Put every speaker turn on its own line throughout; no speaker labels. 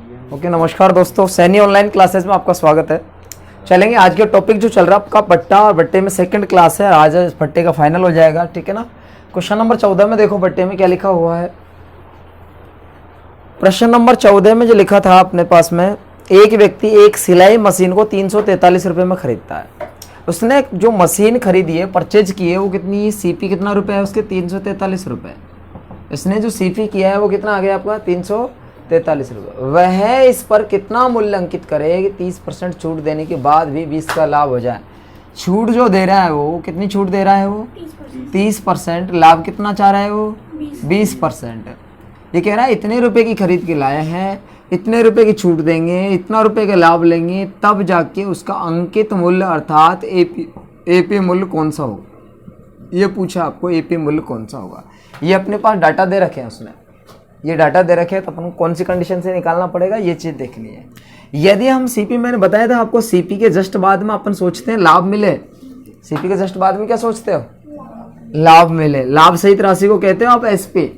Okay, नमस्कार दोस्तों, Saini online classes में आपका स्वागत है। चलेंगे आज के टॉपिक जो चल रहा है आपका पट्टा और बट्टे में सेकंड क्लास है। आज इस पट्टे का फाइनल हो जाएगा, ठीक है ना। क्वेश्चन नंबर 14 में देखो पट्टे में क्या लिखा हुआ है। प्रश्न नंबर 14 में जो लिखा था अपने पास में, एक व्यक्ति एक सिलाई मशीन को 343 रुपये में खरीदता है। उसने जो मशीन खरीदी है, परचेज की है, वो कितनी, सीपी कितना रुपये है उसके, 343 रुपये। इसने जो सीपी किया है वो कितना आ गया आपका, 343 रुपये। वह इस पर कितना मूल्य अंकित करे कि 30% छूट देने के बाद भी 20 का लाभ हो जाए। छूट जो दे रहा है वो कितनी छूट दे रहा है, वो 30%। लाभ कितना चाह रहा है वो, 20%। ये कह रहा है इतने रुपए की खरीद के लाए हैं, इतने रुपए की छूट देंगे, इतना रुपए का लाभ लेंगे, तब जाके उसका अंकित मूल्य अर्थात एपी मूल्य कौन सा होगा। ये पूछा आपको, एपी मूल्य कौन सा होगा। ये अपने पास डाटा दे रखे हैं, उसने ये डाटा दे रखे हैं, तो अपन कौन सी कंडीशन से निकालना पड़ेगा, ये चीज़ देखनी है। यदि हम सीपी, मैंने बताया था आपको, सीपी के जस्ट बाद में अपन सोचते हैं लाभ मिले। सीपी के जस्ट बाद में क्या सोचते हो, लाभ मिले। लाभ सहित राशि को कहते हो आप एसपी।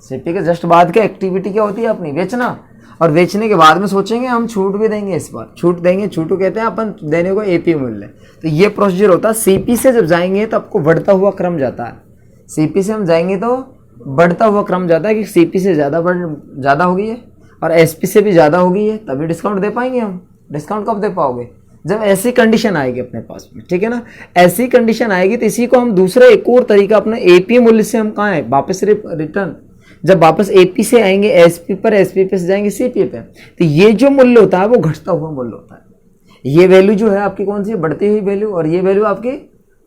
सीपी के जस्ट बाद की एक्टिविटी क्या होती है अपनी, बेचना। और बेचने के बाद में सोचेंगे हम छूट भी देंगे, इस बार छूट देंगे। छूट को कहते हैं अपन देने को एपी मूल्य। तो ये प्रोसीजर होता है। सीपी से जब जाएंगे तो आपको बढ़ता हुआ क्रम जाता है। सीपी से हम जाएंगे तो बढ़ता हुआ क्रम जाता है कि सीपी से ज़्यादा हो गई है और एसपी से भी ज़्यादा हो गई है, तभी डिस्काउंट दे पाएंगे हम। डिस्काउंट कब दे पाओगे, जब ऐसी कंडीशन आएगी अपने पास में, ठीक है ना। ऐसी कंडीशन आएगी तो इसी को हम दूसरा एक और तरीका अपने एपी मूल्य से हम कहाँ है, वापस रिटर्न। जब वापस एपी से आएंगे एसपी पर, एसपी पे से जाएंगे सीपी पे, तो ये जो मूल्य होता है वो घटता हुआ मूल्य होता है। ये वैल्यू जो है आपकी कौन सी है, बढ़ती हुई वैल्यू, और ये वैल्यू आपकी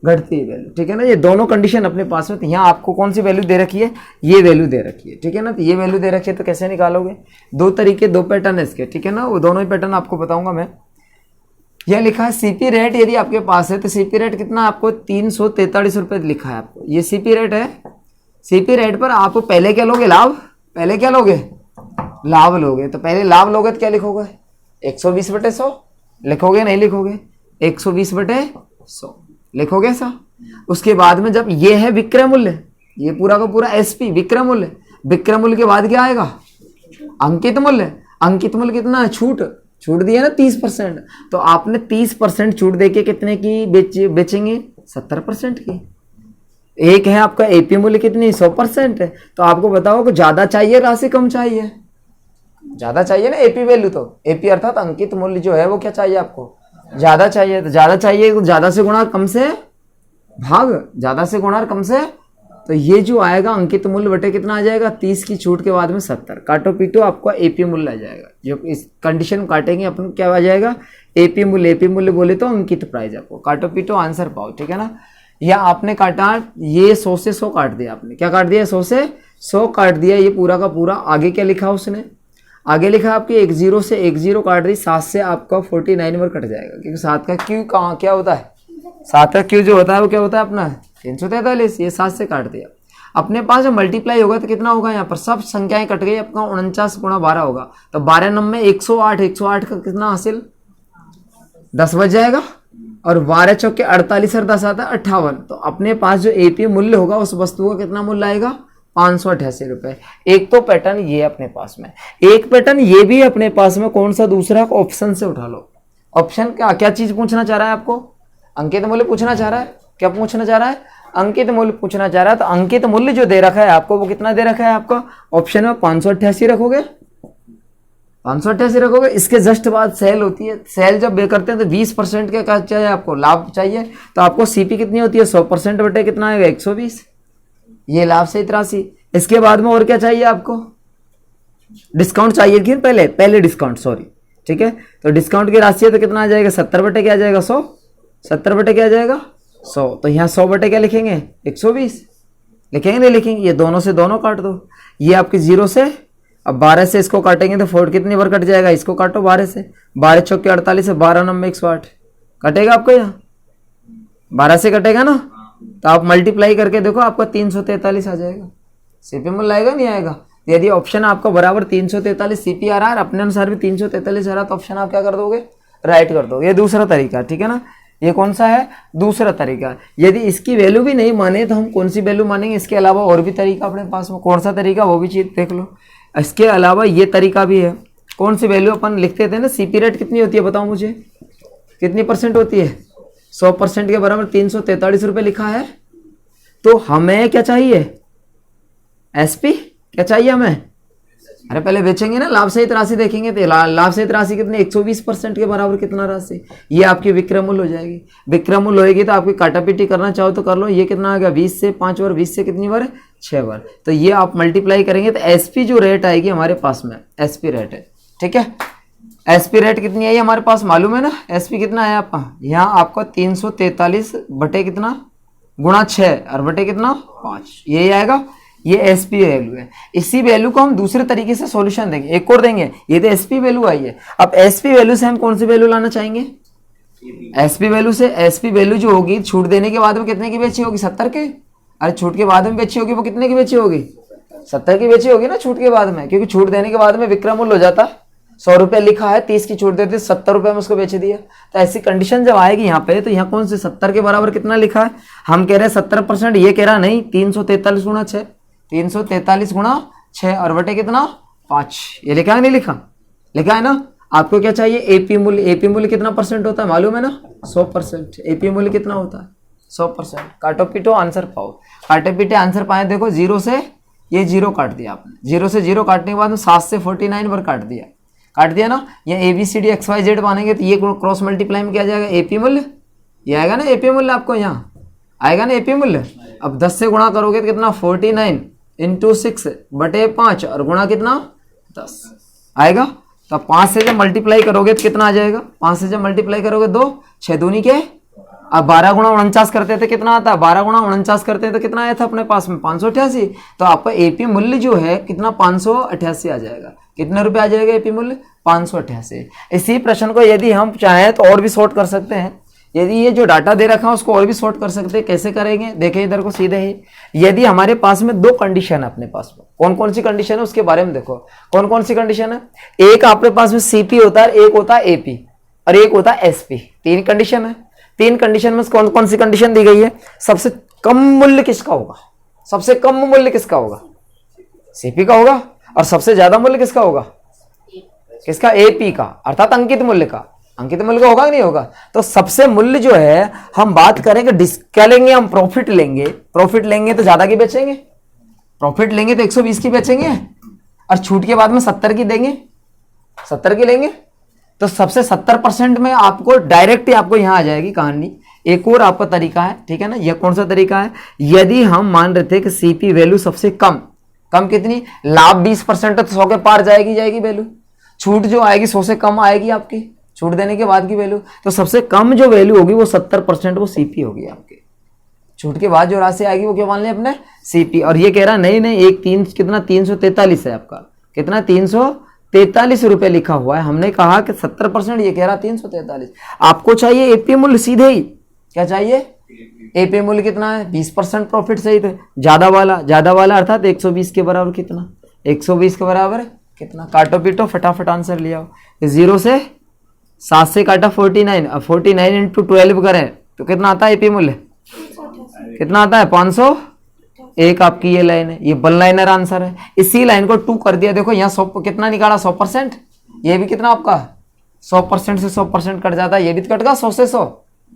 घटती हुई वैल्यू, ठीक है ना। ये दोनों कंडीशन अपने पास में। तो यहाँ आपको कौन सी वैल्यू दे रखी है, ये वैल्यू दे रखी है, ठीक है ना। तो ये वैल्यू दे रखी है, तो कैसे निकालोगे, दो तरीके, दो पैटर्न है इसके, ठीक है ना। वो दोनों ही पैटर्न आपको बताऊंगा मैं। यह लिखा है सीपी रेट, यदि आपके पास है तो सीपी रेट कितना आपको 343 रुपये लिखा है आपको। ये सीपी रेट है। सीपी रेट पर आप पहले क्या लोगे, लाभ। पहले क्या लोगे, लाभ लोगे। तो पहले लाभ लोगे तो क्या लिखोगे, 120/100 लिखोगे, नहीं लिखोगे, 120/100 लिखोगे ऐसा। उसके बाद में जब ये है विक्रय मूल्य, ये पूरा का पूरा एसपी विक्रय मूल्य। विक्रय मूल्य के बाद क्या आएगा, अंकित मूल्य। अंकित मूल्य कितना है, छूट दिया ना 30%। तो आपने 30% छूट देके कितने की बेचेंगे, 70% की। एक है आपका एपी मूल्य कितनी, 100% है। तो आपको बताओ कि ज्यादा चाहिए राशि कम चाहिए, ज्यादा चाहिए ना एपी वैल्यू। तो एपी अर्थात अंकित मूल्य जो है वो क्या चाहिए आपको, ज्यादा चाहिए। तो ज्यादा चाहिए तो ज्यादा से गुणा कम से भाग, ज्यादा से गुणा कम से। तो ये जो आएगा अंकित मूल्य बटे कितना आ जाएगा, 30 की छूट के बाद में 70। काटो पीटो आपका एपी मूल्य आ जाएगा। जो इस कंडीशन काटेंगे अपन, क्या आ जाएगा, एपी मूल्य। एपी मूल्य बोले तो अंकित प्राइस आपको। काटो पीटो आंसर पाओ, ठीक है ना। या आपने काटा, ये 100 से 100 काट दिया आपने। क्या काट दिया, 100 से 100 काट दिया। ये पूरा का पूरा आगे क्या लिखा उसने, आगे लिखा आपकी 10 से 10 काट दी। 7 से आपका 49 पर कट जाएगा, क्योंकि 7 का क्यू कहाँ क्या होता है, 7 का क्यू जो होता है वो क्या होता है अपना 343। ये 7 से काट दिया। अपने पास जब मल्टीप्लाई होगा तो कितना होगा, यहाँ पर सब संख्याएं कट गई, आपका 49 × 12 होगा। तो 12 नंबर 108, 108 का कितना हासिल, 10 बच जाएगा। और 12 चौके 48 और 10 आता है 58। तो अपने पास जो एपी मूल्य होगा उस वस्तु का कितना मूल्य आएगा, 588 रुपये। एक तो पैटर्न ये अपने पास में, एक पैटर्न ये भी अपने पास में। कौन सा दूसरा, ऑप्शन से उठा लो। ऑप्शन क्या चीज पूछना चाह रहा है आपको, अंकित मूल्य पूछना चाह रहा है। क्या पूछना चाह रहा है, अंकित मूल्य पूछना चाह रहा है। तो अंकित मूल्य जो दे रखा है आपको वो कितना दे रखा है आपका, ऑप्शन में 588 रखोगे, 588 रखोगे। इसके जस्ट बाद सेल होती है। सेल जब बे करते हैं तो 20% का चाहिए आपको, लाभ चाहिए। तो आपको सीपी कितनी होती है, 100% बटे कितना आएगा, 120। ये लाभ सहित राशि। इसके बाद में और क्या चाहिए आपको, डिस्काउंट चाहिए कि पहले डिस्काउंट, सॉरी, ठीक है। तो डिस्काउंट की राशि है तो कितना आ जाएगा, 70 बटे क्या आ जाएगा, 100। 70 बटे क्या आ जाएगा, 100। तो यहाँ 100 बटे क्या लिखेंगे, 120 लिखेंगे, नहीं लिखेंगे। ये दोनों से दोनों काट दो। ये आपके 0 से, अब 12 से इसको काटेंगे तो 4 कितनी बार कट जाएगा, इसको काटो 12 से। 12 चौके 48 से 12 नंबर 108 कटेगा आपको, यहाँ 12 से कटेगा ना। तो आप मल्टीप्लाई करके देखो, आपका 343 आ जाएगा। सीपी मूल्य आएगा, नहीं आएगा। यदि ऑप्शन आपका बराबर 343 सीपी आ रहा है, अपने अनुसार भी 343 आ रहा है, तो ऑप्शन आप क्या कर दोगे, राइट कर दोगे। ये दूसरा तरीका, ठीक है ना। ये कौन सा है, दूसरा तरीका। यदि इसकी वैल्यू भी नहीं माने तो हम कौन सी वैल्यू मानेंगे, इसके अलावा और भी तरीका अपने पास में। कौन सा तरीका, वो भी चीज देख लो। इसके अलावा ये तरीका भी है, कौन सी वैल्यू अपन लिखते थे ना, सीपी रेट कितनी होती है बताओ मुझे, कितनी परसेंट होती है? 100% के बराबर 343 रुपये लिखा है। तो हमें क्या चाहिए? एसपी क्या चाहिए हमें? अरे पहले बेचेंगे ना, लाभ सहित राशि देखेंगे तो लाभ सहित राशि कितनी, 120% के बराबर कितना राशि, ये आपकी विक्रय मूल्य हो जाएगी। विक्रय मूल्य होएगी तो आपकी काटापीटी करना चाहो तो कर लो। ये कितना आ गया? 20 से 5 बार, 20 से कितनी बार? 6 बार। तो ये आप मल्टीप्लाई करेंगे तो एसपी जो रेट आएगी हमारे पास में, एसपी रेट है, ठीक है। एसपी रेट कितनी आई हमारे पास मालूम है ना? एसपी कितना है आपका? यहाँ आपका 343 बटे कितना गुणा 6 और बटे कितना 5, यही आएगा। ये एसपी वैल्यू है। इसी वैल्यू को हम दूसरे तरीके से सॉल्यूशन देंगे, एक और देंगे। ये तो एसपी वैल्यू आई है। अब एसपी वैल्यू से हम कौन सी वैल्यू लाना चाहेंगे? एसपी वैल्यू से एसपी वैल्यू जो होगी छूट देने के बाद में कितने की बेची होगी? 70 के। अरे छूट के बाद में बेची होगी वो कितने की बेची होगी? 70 की बेची होगी ना छूट के बाद में, क्योंकि छूट देने के बाद में विक्रय मूल्य हो जाता 100 रुपये लिखा है, 30 की छूट देते 70 रुपये में उसको बेच दिया। तो ऐसी कंडीशन जब आएगी यहाँ पे, तो यहाँ कौन से 70 के बराबर कितना लिखा है? हम कह रहे हैं 70%, ये कह रहा नहीं 343 गुणा 6, 343 गुणा 6 और बटे कितना 5, ये लिखा है नहीं लिखा? लिखा है ना। आपको क्या चाहिए? एपी मूल्य। एपी मूल्य कितना परसेंट होता है मालूम है ना? 100%। एपी मूल्य कितना होता है? 100%। काटो पीटो आंसर पाओ। काटे पीटे आंसर पाए, देखो 0 से ये 0 काट दिया आपने, 0 से 0 काटने के बाद 7 से 49 पर काट दिया ना। ये ABCD XYZ मानेंगे तो ये क्रॉस मल्टीप्लाई में क्या जाएगा? एपी मूल्य, ये आएगा ना एपी मूल्य, आपको यहाँ आएगा ना एपी मूल्य। अब 10 से गुणा करोगे तो कितना? 49 इंटू 6 बटे 5 और गुणा कितना 10 आएगा। तो 5 से जब मल्टीप्लाई करोगे तो कितना आ जाएगा? 5 से जब मल्टीप्लाई करोगे 2, 6 दूनी के। अब 12 गुणा 49 करते थे कितना आता है? 12 गुणा 49 करते हैं तो कितना आया था अपने पास में? 588। तो आपका एपी मूल्य जो है कितना? 588 आ जाएगा। कितने रुपए आ जाएगा एपी मूल्य? 588। इसी प्रश्न को यदि हम चाहें तो और भी शॉर्ट कर सकते हैं। यदि ये जो डाटा दे रखा है उसको और भी शॉर्ट कर सकते हैं। कैसे करेंगे? देखिए इधर को सीधे ही, यदि हमारे पास में 2 कंडीशन है अपने पास में, कौन कौन सी कंडीशन है उसके बारे में देखो। कौन कौन सी कंडीशन है? एक आपके पास में सीपी होता है, एक होता है एपी और एक होता है एसपी। 3 कंडीशन है। 3 कंडीशन में कौन कौन सी कंडीशन दी गई है? सबसे कम मूल्य किसका होगा? सबसे कम मूल्य किसका होगा? सीपी का होगा। और सबसे ज्यादा मूल्य किसका होगा? किसका? एपी का, अर्थात अंकित मूल्य का। अंकित मूल्य का होगा कि नहीं होगा? तो सबसे मूल्य जो है हम बात करेंगे क्या लेंगे हम? प्रॉफिट लेंगे। प्रॉफिट लेंगे तो ज्यादा की बेचेंगे, प्रॉफिट लेंगे तो 120 की बेचेंगे और छूट के बाद में 70 की देंगे, 70 की लेंगे। तो सबसे 70% में आपको डायरेक्ट ही आपको यहां आ जाएगी कहानी। एक और आपका तरीका है, ठीक है ना। यह कौन सा तरीका है? यदि हम मान रहे थे कि सीपी वैल्यू सबसे कम कितनी? लाभ 20% तो 100 के पार जाएगी वैल्यू। छूट जो आएगी 100 से कम आएगी आपकी, छूट देने के बाद की वैल्यू। तो सबसे कम जो वैल्यू होगी वो 70% वो सीपी होगी आपकी। छूट के बाद जो राशि आएगी वो क्या मान लें अपने? सीपी। और ये कह रहा नहीं एक कितना 343 है आपका, कितना 343 रुपए लिखा हुआ है। हमने कहा कि 70%, ये कह रहा 343। आपको चाहिए एपी मूल्य सीधे ही। क्या चाहिए? एपी मूल्य कितना है? 20% प्रॉफिट सही थे। ज्यादा वाला अर्थात 120 के बराबर कितना? 120 के बराबर कितना? काटो पीटो फटाफट आंसर लिया। 0 से 7 से काटा 49 और 49 इंटू 12 करें तो कितना आता है एपी मूल्य? कितना आता है? 500। एक आपकी ये लाइन है, ये वन लाइनर आंसर है। इसी लाइन को 2 कर दिया। देखो यहाँ 100 कितना निकाला? 100%। ये भी कितना आपका? 100% से 100% कट जाता है। ये भी तो कट गया 100 से 100,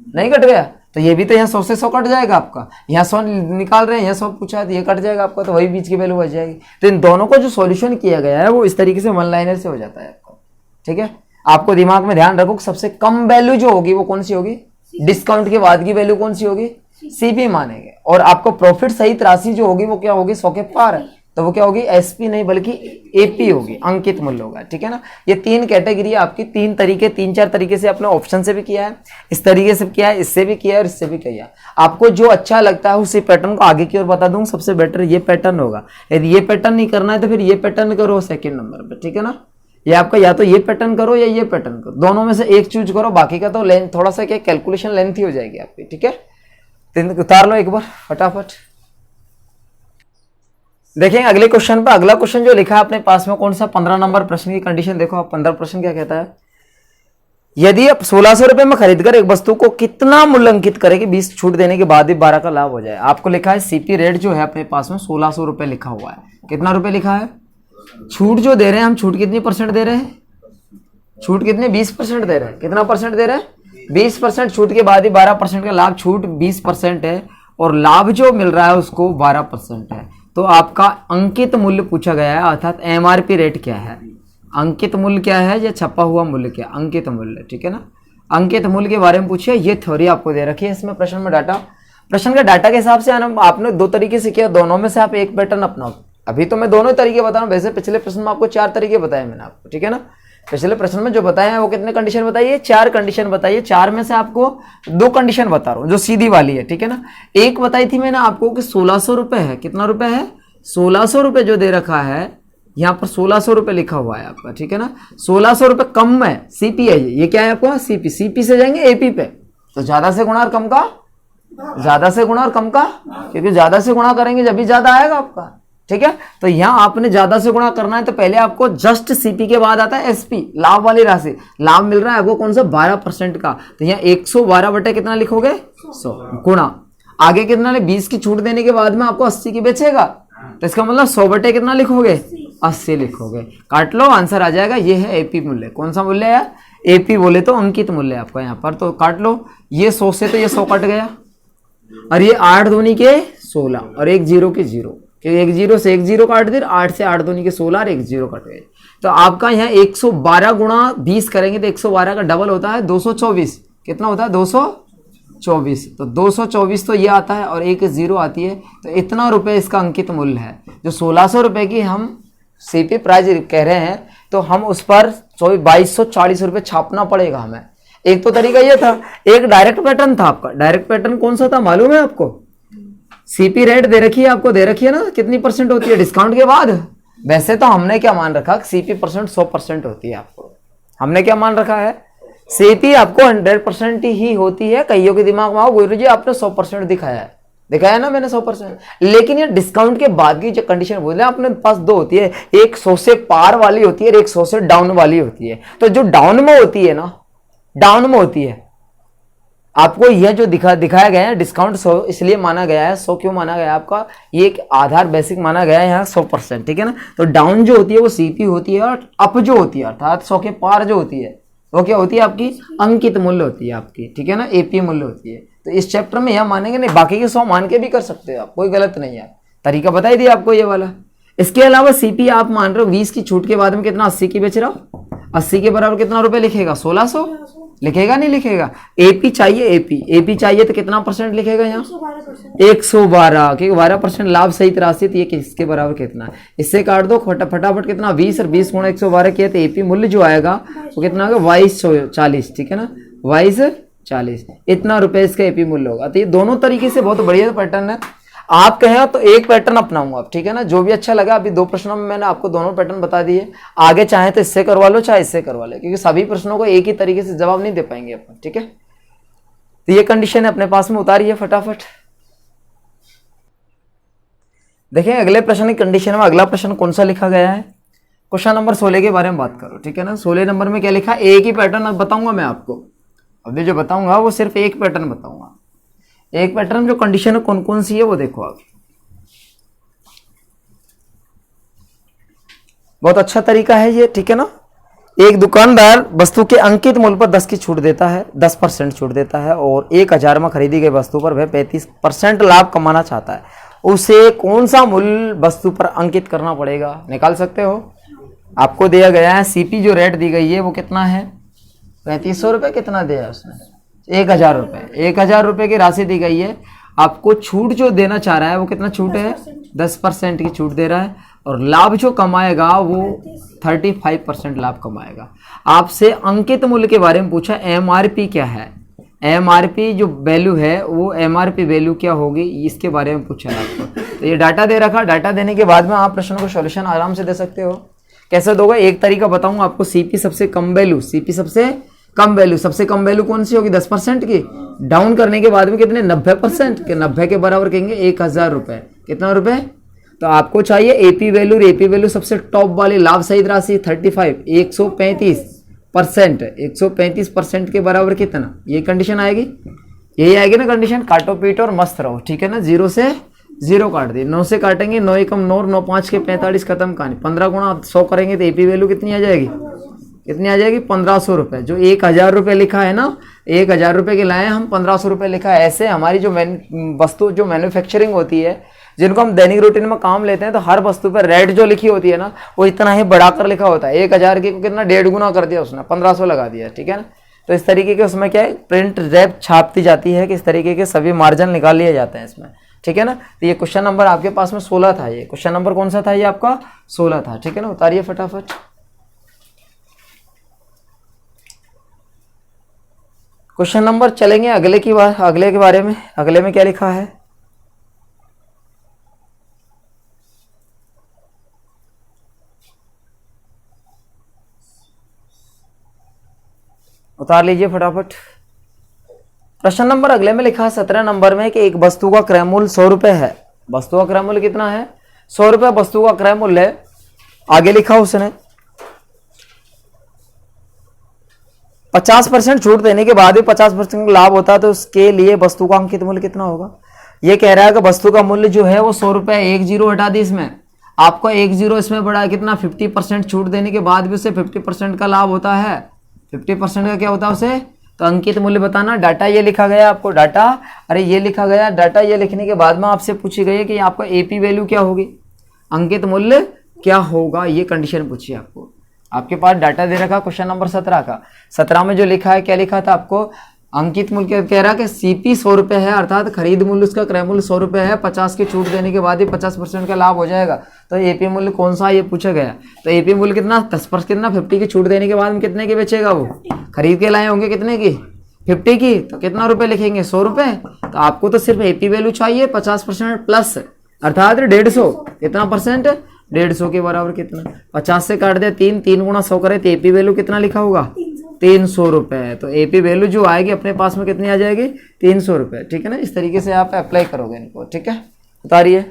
नहीं कट गया? तो ये भी तो यहाँ 100 से 100 कट जाएगा आपका। यहाँ 100 निकाल रहे हैं, यहाँ 100 पूछा है तो ये कट जाएगा आपका, तो वही बीच की वैल्यू बच जाएगी। तो इन दोनों को जो सॉल्यूशन किया गया है वो इस तरीके से वन लाइनर से हो जाता है आपका, ठीक है। आपको दिमाग में ध्यान रखो सबसे कम वैल्यू जो होगी वो कौन सी होगी? डिस्काउंट के बाद की वैल्यू कौन सी होगी? सीपी मानेंगे। और आपको प्रॉफिट सहित राशि जो होगी वो क्या होगी? 100 के पार है, तो वो क्या होगी? एसपी नहीं बल्कि एपी होगी, अंकित मूल्य होगा, ठीक है ना। ये 3 कैटेगरी आपकी, 3-4 तरीके से अपने ऑप्शन से भी किया है, इस तरीके से किया है, इससे भी किया है और इससे भी किया है। आपको जो अच्छा लगता है उसी पैटर्न को आगे की ओर बता दूंगा। सबसे बेटर ये पैटर्न होगा। यदि ये पैटर्न नहीं करना है तो फिर ये पैटर्न करो 2nd नंबर पर, ठीक है ना। ये आपका या तो ये पैटर्न करो या ये पैटर्न करो, दोनों में से एक चूज करो। बाकी का तो लेंथ थोड़ा सा क्या कैलकुलेशन लेंथ ही हो जाएगी आपकी, ठीक है। तो उतार लो एक बार फटाफट। देखेंगे अगले क्वेश्चन पर। अगला क्वेश्चन जो लिखा है अपने पास में कौन सा? 15 नंबर प्रश्न की कंडीशन देखो आप। 15 प्रश्न क्या कहता है? यदि आप 1600 रुपए में खरीदकर एक वस्तु को कितना मूल्यांकित करें कि 20 छूट देने के बाद भी 12 का लाभ हो जाए। आपको लिखा है सीपी रेट जो है अपने पास में 1600 रुपए लिखा हुआ है। कितना रुपए लिखा है? छूट जो दे रहे हैं हम, छूट कितनी % दे रहे हैं? छूट कितने 20% दे रहे हैं। कितना परसेंट दे रहे हैं 20%। छूट के बाद ही 12% का लाभ, छूट 20% है और लाभ जो मिल रहा है उसको 12% है। तो आपका अंकित मूल्य पूछा गया है, अर्थात एमआरपी रेट क्या है। अंकित मूल्य क्या है, ये छपा हुआ मूल्य क्या, अंकित मूल्य, ठीक है ना। अंकित मूल्य के बारे में पूछिए, ये थ्योरी आपको दे रखी है इसमें प्रश्न में डाटा। प्रश्न के डाटा के हिसाब से आपने 2 तरीके से किया, दोनों में से आप एक पैटर्न अपनाओ। अभी तो मैं दोनों तरीके बता रहा हूँ, वैसे पिछले प्रश्न में आपको 4 तरीके बताए मैंने आपको, ठीक है ना। पिछले प्रश्न में जो बताया है वो कितने कंडीशन बताइए, 4 कंडीशन बताइए। 4 में से आपको 2 कंडीशन बता रहा हूँ जो सीधी वाली है, ठीक है ना। एक बताई थी मैंने आपको कि 1600 रुपए है। कितना रुपए है 1600 रुपए जो दे रखा है, यहाँ पर 1600 रुपए लिखा हुआ है आपका, ठीक है ना। 1600 रुपए कम है, सीपी है ये क्या है आपका सीपी। सीपी से जाएंगे एपी पे, तो ज्यादा से गुणा और कम का, ज्यादा से गुणा और कम का, क्योंकि ज्यादा से गुणा करेंगे जब भी ज्यादा आएगा आपका, ठीक है। तो यहां आपने ज्यादा से गुणा करना है तो पहले आपको जस्ट सीपी के बाद आता है एसपी, लाभ वाली राशि। लाभ मिल रहा है आपको कौन सा 12% का, तो यहाँ 112 बटे कितना लिखोगे 100 गुणा, आगे कितना 20 की छूट देने के बाद में आपको 80 की बेचेगा, तो इसका मतलब 100 बटे कितना लिखोगे 80 लिखोगे। काट लो, आंसर आ जाएगा। ये है एपी मूल्य। कौन सा मूल्य है एपी बोले तो अंकित मूल्य आपका यहाँ पर, तो काट लो। ये 100 से तो ये 100 कट गया, और ये 8 दूनी के 16 और 1 0 के 0, क्योंकि 1 0 से 1 0 काट दे, 8 से 8 दूनी के 16 और 1 0 कट गए। तो आपका यहाँ 112 गुणा 20 करेंगे तो 112 का डबल होता है 224। कितना होता है 224, तो 224 तो ये आता है और 1 0 आती है, तो इतना रुपए इसका अंकित मूल्य है। जो 1600 रुपए की हम सीपी प्राइस कह रहे हैं, तो हम उस पर 2240 रुपए छापना पड़ेगा हमें। एक तो तरीका ये था, एक डायरेक्ट पैटर्न था आपका। डायरेक्ट पैटर्न कौन सा था मालूम है आपको, सीपी रेट दे रखी है आपको, दे रखी है ना कितनी परसेंट होती है डिस्काउंट के बाद। वैसे तो हमने क्या मान रखा, सीपी परसेंट 100% होती है आपको। हमने क्या मान रखा है, सीपी आपको 100% ही होती है। कईयों के दिमाग में आओ गुरुजी आपने 100% दिखाया ना मैंने 100%, लेकिन ये डिस्काउंट के बाद की जो कंडीशन बोले आपने पास 2 होती है, एक 100 से पार वाली होती है और एक 100 से डाउन वाली होती है। तो जो डाउन में होती है ना, डाउन में होती है, आपको यह जो दिखाया गया है डिस्काउंट 100 इसलिए माना गया है। 100 क्यों माना गया है आपका, ये एक आधार बेसिक माना गया है यहाँ 100%, ठीक है ना। तो डाउन जो होती है वो सीपी होती है, और अप जो होती है अर्थात 100 के पार जो होती है वो क्या होती है आपकी अंकित मूल्य होती है आपकी, ठीक है ना, एपी मूल्य होती है। तो इस चैप्टर में यह मानेंगे नहीं, बाकी के 100 मान के भी कर सकते हो आप, कोई गलत नहीं है। तरीका बताई दिया आपको ये वाला। इसके अलावा सीपी आप मान रहे हो 20 की छूट के बाद में कितना 80 की बेच रहा हो, 80 के बराबर कितना रुपए लिखेगा 1600 लिखेगा, नहीं लिखेगा। एपी चाहिए, एपी चाहिए तो कितना परसेंट लिखेगा यहाँ 112, क्योंकि 12% लाभ सहित राशि, तो ये किसके बराबर कितना है, इससे काट दो फटाफट कितना 20 और 20 गुणा 112 किया तो एपी मूल्य जो आएगा वो कितना होगा 2240, ठीक है ना, 2240 इतना रुपए इसका एपी मूल्य होगा। तो ये दोनों तरीके से बहुत बढ़िया पैटर्न है। आप कहें तो एक पैटर्न अपनाऊंगा आप, ठीक है ना, जो भी अच्छा लगा। अभी 2 प्रश्नों में मैंने आपको दोनों पैटर्न बता दिए, आगे चाहे तो इससे करवा लो चाहे इससे करवा लो, क्योंकि सभी प्रश्नों को एक ही तरीके से जवाब नहीं दे पाएंगे अपन, ठीक है। तो ये कंडीशन अपने पास में उतारिए फटाफट। देखें अगले प्रश्न की कंडीशन में अगला प्रश्न कौन सा लिखा गया है, क्वेश्चन नंबर 16 के बारे में बात करो, ठीक है ना। 16 नंबर में क्या लिखा, एक ही पैटर्न बताऊंगा मैं आपको। अभी जो बताऊंगा वो सिर्फ एक पैटर्न बताऊंगा। एक पैटर्न जो कंडीशन कौन कौन सी है वो देखो आप। बहुत अच्छा तरीका है ये, ठीक है ना। एक दुकानदार वस्तु के अंकित मूल्य पर 10 की छूट देता है, 10% छूट देता है, और 1000 में खरीदी गई वस्तु पर वह 35% लाभ कमाना चाहता है। उसे कौन सा मूल्य वस्तु पर अंकित करना पड़ेगा, निकाल सकते हो। आपको दिया गया है सीपी जो रेट दी गई है वो कितना है 3500 रुपये, कितना दिया उसने 1000 रुपये। 1000 रुपये की राशि दी गई है, आपको छूट जो देना चाह रहा है वो कितना छूट है 10% की छूट दे रहा है, और लाभ जो कमाएगा वो 35% लाभ कमाएगा। आपसे अंकित मूल्य के बारे में पूछा, एमआरपी क्या है, एमआरपी जो वैल्यू है वो एमआरपी वैल्यू क्या होगी इसके बारे में पूछा है आपको। तो ये डाटा दे रखा, डाटा देने के बाद में आप प्रश्न को सॉल्यूशन आराम से दे सकते हो। कैसे दोगे, एक तरीका बताऊंगा आपको। सीपी सबसे कम वैल्यू, सीपी सबसे कम वैल्यू कौन सी होगी 10% की, डाउन करने के बाद में कितने 90% के, 90 के बराबर कहेंगे 1000 रुपए। कितना रुपए, तो आपको चाहिए एपी वैल्यू, एपी वैल्यू सबसे टॉप वाली लाभ सहित राशि 35 135%, 135% के बराबर कितना, ये कंडीशन आएगी, यही आएगी ना कंडीशन। काटो पीटो और मस्त रहो, ठीक है ना। 0 से 0 काट दिए, 9 से काटेंगे 9 एकम 9, 9 5 के 45 खत्म कहानी। 15 गुणा 100 करेंगे तो एपी वैल्यू कितनी आ जाएगी कितनी आ जाएगी 1500 रुपये। जो 1000 रुपये लिखा है ना, 1000 रुपये के लाए हम 1500 रुपये लिखा है। ऐसे हमारी जो वस्तु जो मैन्युफैक्चरिंग होती है, जिनको हम दैनिक रूटीन में काम लेते हैं, तो हर वस्तु पर रेट जो लिखी होती है ना, वो इतना ही बढ़ाकर लिखा होता है। 1000 की को कितना 1.5 गुना कर दिया उसने, 1500 लगा दिया, ठीक है ना। तो इस तरीके के उसमें क्या है, प्रिंट रैप छापती जाती है कि इस तरीके के सभी मार्जिन निकाल लिए जाते हैं इसमें, ठीक है ना। तो ये क्वेश्चन नंबर आपके पास में 16 था। ये क्वेश्चन नंबर कौन सा था, ये आपका 16 था, ठीक है ना। उतारिए फटाफट। क्वेश्चन नंबर चलेंगे अगले की बात, अगले के बारे में। अगले में क्या लिखा है, उतार लीजिए फटाफट। प्रश्न नंबर अगले में लिखा है 17 नंबर में कि एक वस्तु का क्रय मूल्य 100 रुपये है। वस्तु का क्रय मूल्य कितना है, 100 रुपये वस्तु का क्रय मूल्य है। आगे लिखा उसने 50% छूट देने के बाद भी 50% लाभ होता है, तो उसके लिए वस्तु का अंकित मूल्य कितना होगा। ये कह रहा है कि वस्तु का मूल्य जो है वो 100 रुपये, 1 जीरो हटा दी इसमें, आपको 1 जीरो इसमें बढ़ा कितना 50% छूट देने के बाद भी उसे 50% का लाभ होता है। 50% का क्या होता है उसे, तो अंकित मूल्य बताना। डाटा ये लिखा गया आपको, डाटा अरे ये लिखा गया, डाटा ये लिखने के बाद में आपसे पूछी गई है कि आपका एपी वैल्यू क्या होगी, अंकित मूल्य क्या होगा, ये कंडीशन पूछी आपको। आपके पास डाटा दे रखा क्वेश्चन नंबर 17 का। 17 में जो लिखा है, क्या लिखा था आपको, अंकित मूल्य कह रहा है कि सीपी 100 रुपये है, अर्थात खरीद मूल्य उसका क्रय मूल्य 100 रुपये है, 50 की छूट देने के बाद ही 50% का लाभ हो जाएगा। तो एपी मूल्य कौन सा, ये पूछा गया। तो एपी मूल्य कितना, 10% कितना 50 की छूट देने के बाद में कितने की बेचेगा वो, खरीद के लाए होंगे कितने की 50 की, तो कितना रुपए लिखेंगे 100 रुपये। तो आपको तो सिर्फ एपी वैल्यू चाहिए 50% प्लस, अर्थात 150। कितना परसेंट, 150 के बराबर कितना, 50 से काट दे 3, 3 गुणा 100 करे तो एपी वैल्यू कितना लिखा होगा 300 रुपये। तो एपी वैल्यू जो आएगी अपने पास में कितनी आ जाएगी 300 रुपये, ठीक है ना। इस तरीके से आप अप्लाई करोगे इनको, ठीक है। उतारिए